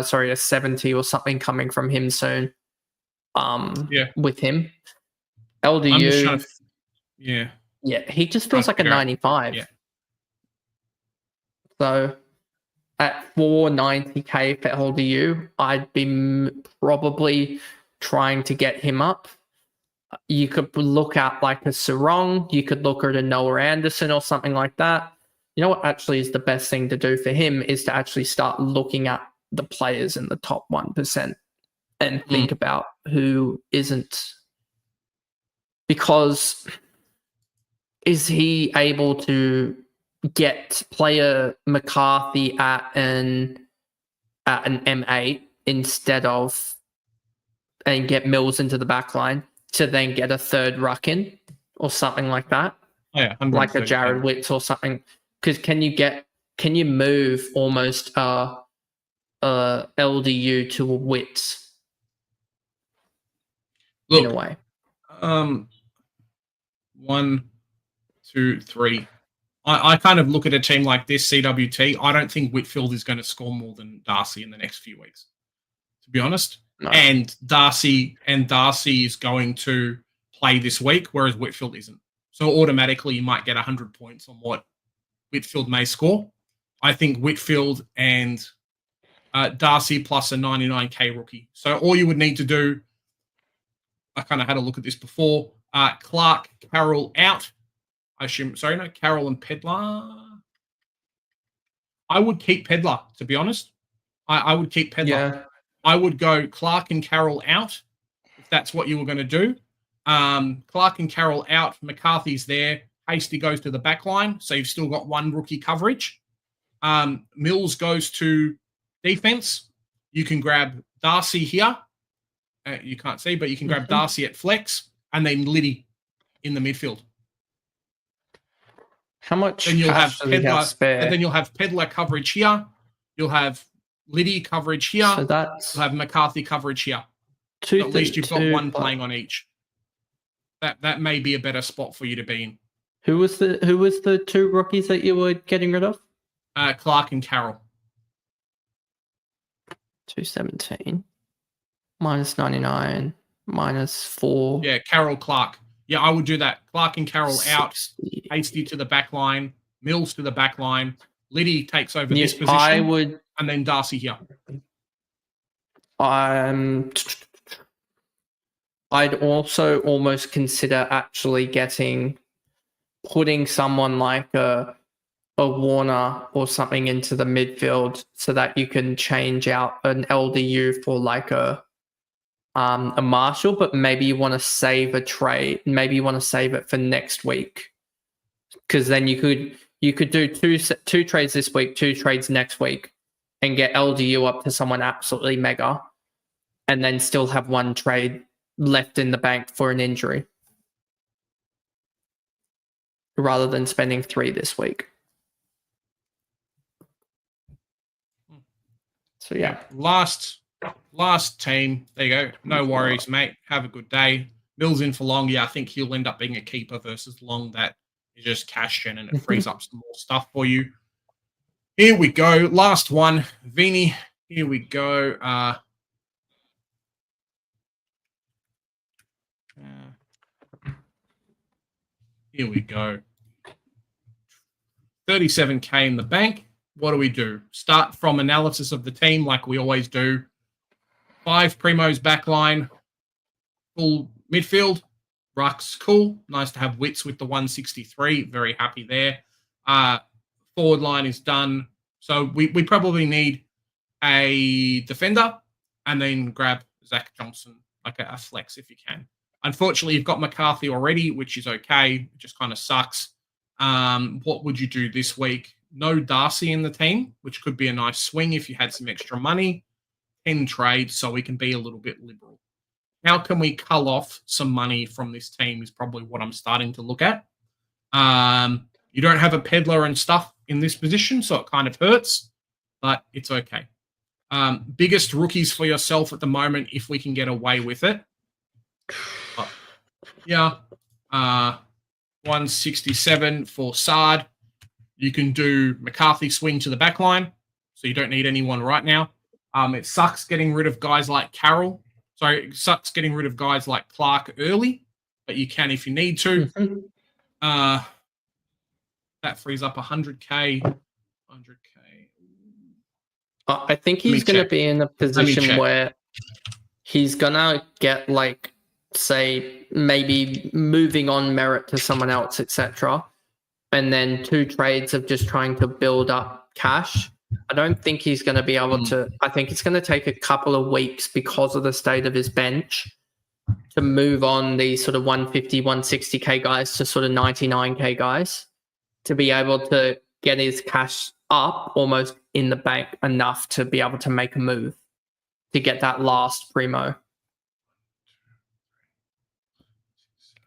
70 or something coming from him soon. With him, LDU, he just feels like a 95. Yeah. So at 490K for LDU, I'd be probably trying to get him up. You could look at like a Sarong, you could look at a Noah Anderson or something like that. You know what actually is the best thing to do for him is to actually start looking at the players in the top 1% and think about who isn't. Because is he able to get player McCarthy at an M8 instead of, and get Mills into the back line to then get a third ruck in? or something like that, Oh, yeah, like a 130K. Jared Witts or something. Because can you move almost LDU to a Witts in a Look, way? 1, 2, 3. I kind of look at a team like this, CWT. I don't think Whitfield is going to score more than Darcy in the next few weeks, to be honest. No. And Darcy is going to play this week, whereas Whitfield isn't. So automatically, you might get 100 points on what Whitfield may score. I think Whitfield and Darcy plus a 99K rookie. So all you would need to do, I kind of had a look at this before. Clark, Carroll out. I assume, sorry, no, Carroll and Pedlar. I would keep Pedlar, to be honest. I would keep Pedlar. Yeah. I would go Clark and Carroll out, if that's what you were going to do. Clark and Carroll out. McCarthy's there. Hasty goes to the back line, so you've still got one rookie coverage. Mills goes to defense. You can grab Darcy here. You can't see, but you can grab Darcy at flex, and then Liddy in the midfield. How much Then you'll have Pedlar, spare? and then you'll have Pedlar coverage here. You'll have Liddy coverage here. So that's you'll have McCarthy coverage here. So at least you've got one playing on each. That may be a better spot for you to be in. Who was the two rookies that you were getting rid of? Clark and Carroll. 217 minus 99 minus 4. Yeah, Carroll, Clark. Yeah, I would do that. Clark and Carroll 60. out. Hasty to the back line. Mills to the back line. Liddy takes over this position. I would, and then Darcy here. I'd also almost consider actually putting someone like a Warner or something into the midfield so that you can change out an LDU for like a Marshall, but maybe you want to save a trade. Maybe you want to save it for next week, because then you could do two trades this week, 2 trades next week, and get LDU up to someone absolutely mega, and then still have 1 trade left in the bank for an injury, rather than spending 3 this week. So yeah, last team. There you go. No worries, mate. Have a good day. Mills in for Long. Yeah, I think he'll end up being a keeper versus Long. That is just cash gen, and it frees up some more stuff for you. Here we go. Last one, Vini. Here we go. Here we go. 37K in the bank. What do we do? Start from analysis of the team like we always do. 5 Primos backline. Full midfield. Ruck's cool. Nice to have Wits with the 163. Very happy there. Forward line is done. So we probably need a defender and then grab Zach Johnson, like a flex if you can. Unfortunately, you've got McCarthy already, which is okay. It just kind of sucks. What would you do this week? No Darcy in the team, which could be a nice swing if you had some extra money. 10 trades, so we can be a little bit liberal. How can we cull off some money from this team is probably what I'm starting to look at. You don't have a Pedlar and stuff in this position, so it kind of hurts, but it's okay. Biggest rookies for yourself at the moment, if we can get away with it. Yeah. 167 for Sard. You can do McCarthy swing to the back line, so you don't need anyone right now. It sucks getting rid of guys like Carroll. Sorry, it sucks getting rid of guys like Clark early, but you can if you need to. That frees up 100K. 100K. I think he's going to be in a position where he's going to get, like, say, maybe moving on merit to someone else, etc. And then 2 trades of just trying to build up cash. I don't think he's going to be able to. I think it's going to take a couple of weeks because of the state of his bench to move on these sort of 150, 160K guys to sort of 99K guys to be able to get his cash up almost in the bank enough to be able to make a move to get that last primo.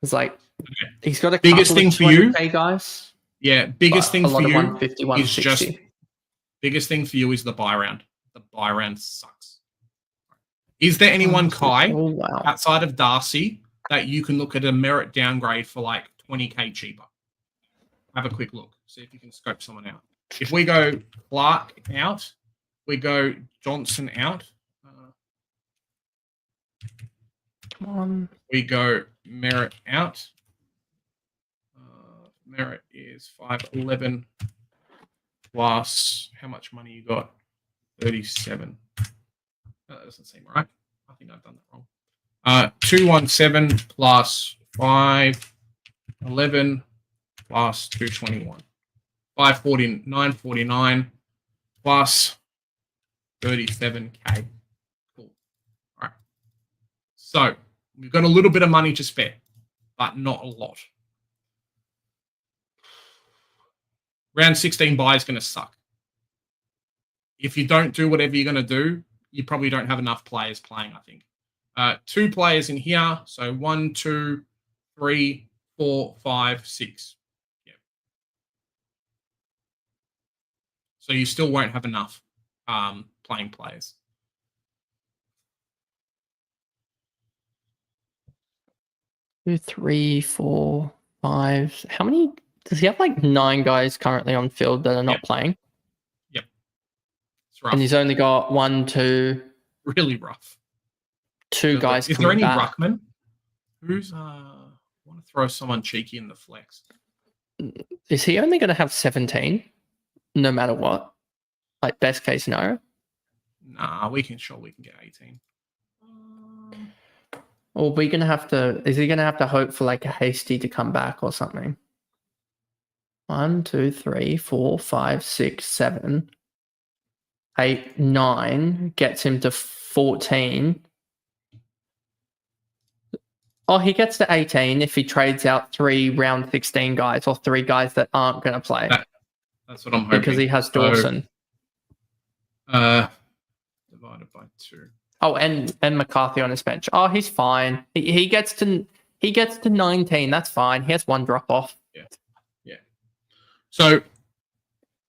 It's like Okay. he's got a Biggest couple thing of for you? 200k guys. Yeah, biggest But thing a lot for of you 150, is just 160. biggest thing for you is the buy round. The buy round sucks. Is there anyone, Kai, Oh, wow. outside of Darcy, that you can look at a merit downgrade for like 20k cheaper? Have a quick look. See if you can scope someone out. If we go Clark out, we go Johnson out. Come on. We go merit out. Merit is 511 plus how much money you got? 37. That doesn't seem right. I think I've done that wrong. 217 plus 511 plus 221. 949 plus 37k. Cool. All right. So we've got a little bit of money to spare, but not a lot. Round 16 buy is going to suck. If you don't do whatever you're going to do, you probably don't have enough players playing, I think. 2 players in here. So 1, 2, 3, 4, 5, 6. Yeah. So you still won't have enough playing players. Two, 3, 4, 5. How many? Does he have like 9 guys currently on field that are not playing? Yep. It's rough. And he's only got 1, 2. Really rough. 2 guys. Is there any back. ruckman? Who's I want to throw someone cheeky in the flex. Is he only going to have 17? No matter what, like best case scenario. Nah, we can get 18. Or we gonna have to? Is he gonna have to hope for like a hasty to come back or something? 1, 2, 3, 4, 5, 6, 7, 8, 9 gets him to 14. Oh, he gets to 18 if he trades out 3 round 16 guys or 3 guys that aren't going to play. That's what I'm hoping. Because he has Dawson. Divided by 2. Oh, and McCarthy on his bench. Oh, he's fine. He gets to 19. That's fine. He has 1 drop off. Yeah. So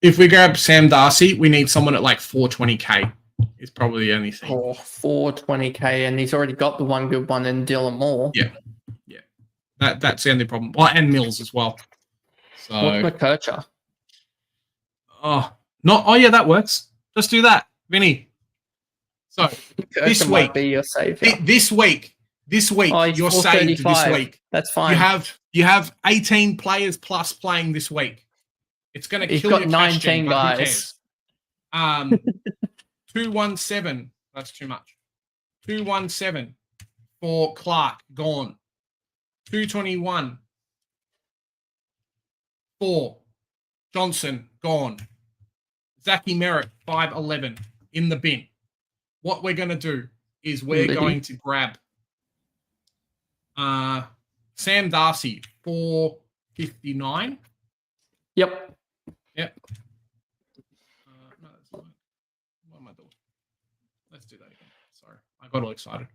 if we grab Sam Darcy, we need someone at like 420k. Is probably the only thing. Oh, 420k, and he's already got the 1 good one in Dylan Moore. Yeah. That's the only problem. Well, and Mills as well. So what's McCurcher? Oh yeah, that works. Just do that, Vinny. So this week, be your savior. This week, you're saved this week. That's fine. You have 18 players plus playing this week. It's going to kill your 19 guys. 217. That's too much. 217 for Clark, gone. 221 for Johnson, gone. Zachy Merritt, 511 in the bin. What we're going to do is we're going to grab Sam Darcy, 459. Yep. No, that's not. What am I doing? Let's do that again. Sorry, I got all excited.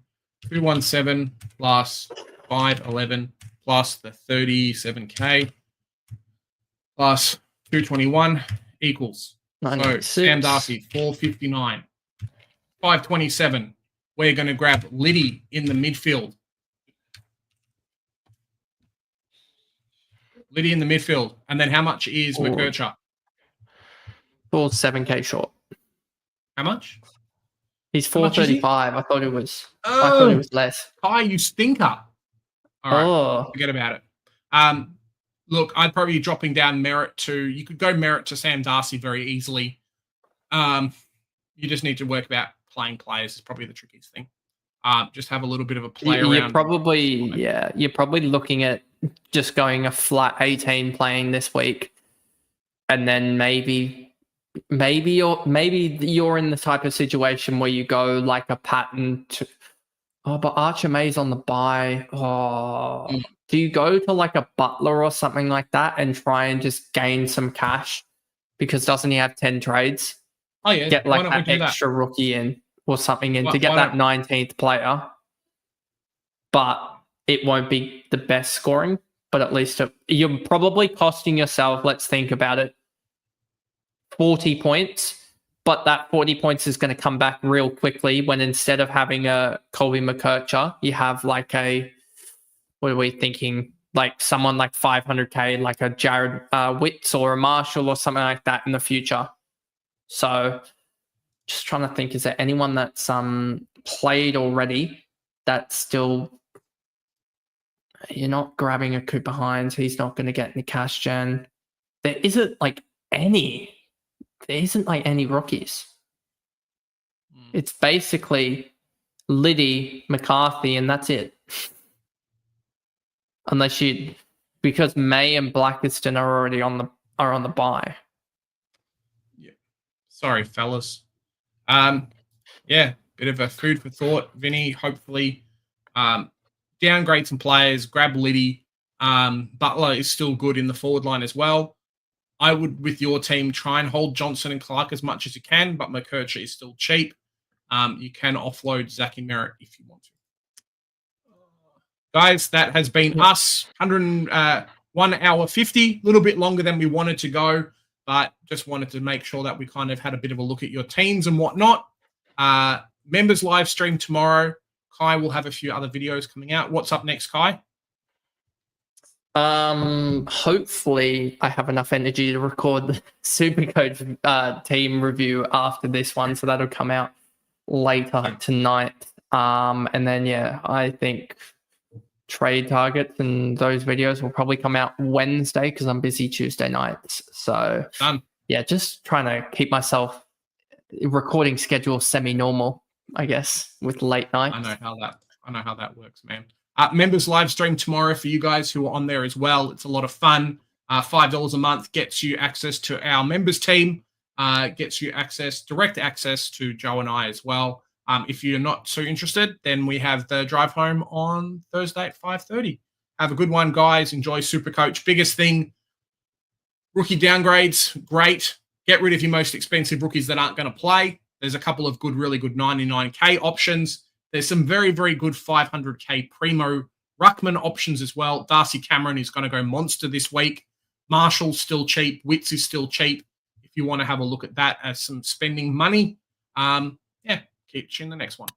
217 plus 511 plus the 37k plus 221 equals. 96. So Sam Darcy, 459. 527. We're going to grab Liddy in the midfield. And then how much is McCurcher? 7k short. How much? He's 435. I thought it was. I thought it was less. Kai, you stinker. All right, forget about it. Look, I'd probably be dropping down Merritt to. You could go Merritt to Sam Darcy very easily. You just need to work about playing players. Is probably the trickiest thing. Just have a little bit of a play around. You're probably looking at just going a flat 18 playing this week, and then maybe you're in the type of situation where you go like a pattern to. Oh, but Archer May's on the bye. Do you go to like a Butler or something like that and try and just gain some cash? Because doesn't he have 10 trades? Oh yeah, get like that extra rookie in or something in to get that 19th player. But it won't be the best scoring, but at least you're probably costing yourself, let's think about it, 40 points. But that 40 points is going to come back real quickly when instead of having a Colby McKercher, you have like a, what are we thinking? Like someone like 500k, like a Jared Witts or a Marshall or something like that in the future. So just trying to think, is there anyone that's played already that's still, you're not grabbing a Cooper Hines, he's not going to get any cash gen. There isn't like any rookies. It's basically Liddy, McCarthy, and that's it. Unless because May and Blackiston are already on the bye. Yeah. Sorry, fellas. Yeah, bit of a food for thought, Vinny. Hopefully, downgrade some players, grab Liddy. Butler is still good in the forward line as well. I would, with your team, try and hold Johnson and Clark as much as you can, but McKercher is still cheap. You can offload Zachy Merritt if you want to. Guys, that has been us. 101 hour 50, a little bit longer than we wanted to go, but just wanted to make sure that we kind of had a bit of a look at your teams and whatnot. Members live stream tomorrow. Kai will have a few other videos coming out. What's up next, Kai? Hopefully I have enough energy to record the SUPERCOACH team review after this one, so that'll come out later tonight. And then I think trade targets and those videos will probably come out Wednesday because I'm busy Tuesday nights. So done. Yeah, just trying to keep myself recording schedule semi-normal, I guess, with late nights. I know how that works, man. Members live stream tomorrow for you guys who are on there as well. It's a lot of fun. $5 a month gets you access to our members team, gets you direct access to Joe and I as well. If you're not so interested, then we have the drive home on Thursday at 5:30. Have a good one, guys. Enjoy SUPERCOACH. Biggest thing, rookie downgrades, great. Get rid of your most expensive rookies that aren't going to play. There's a couple of really good 99K options. There's some very, very good 500K primo ruckman options as well. Darcy Cameron is going to go monster this week. Marshall's still cheap. Witts is still cheap. If you want to have a look at that as some spending money, catch you in the next one.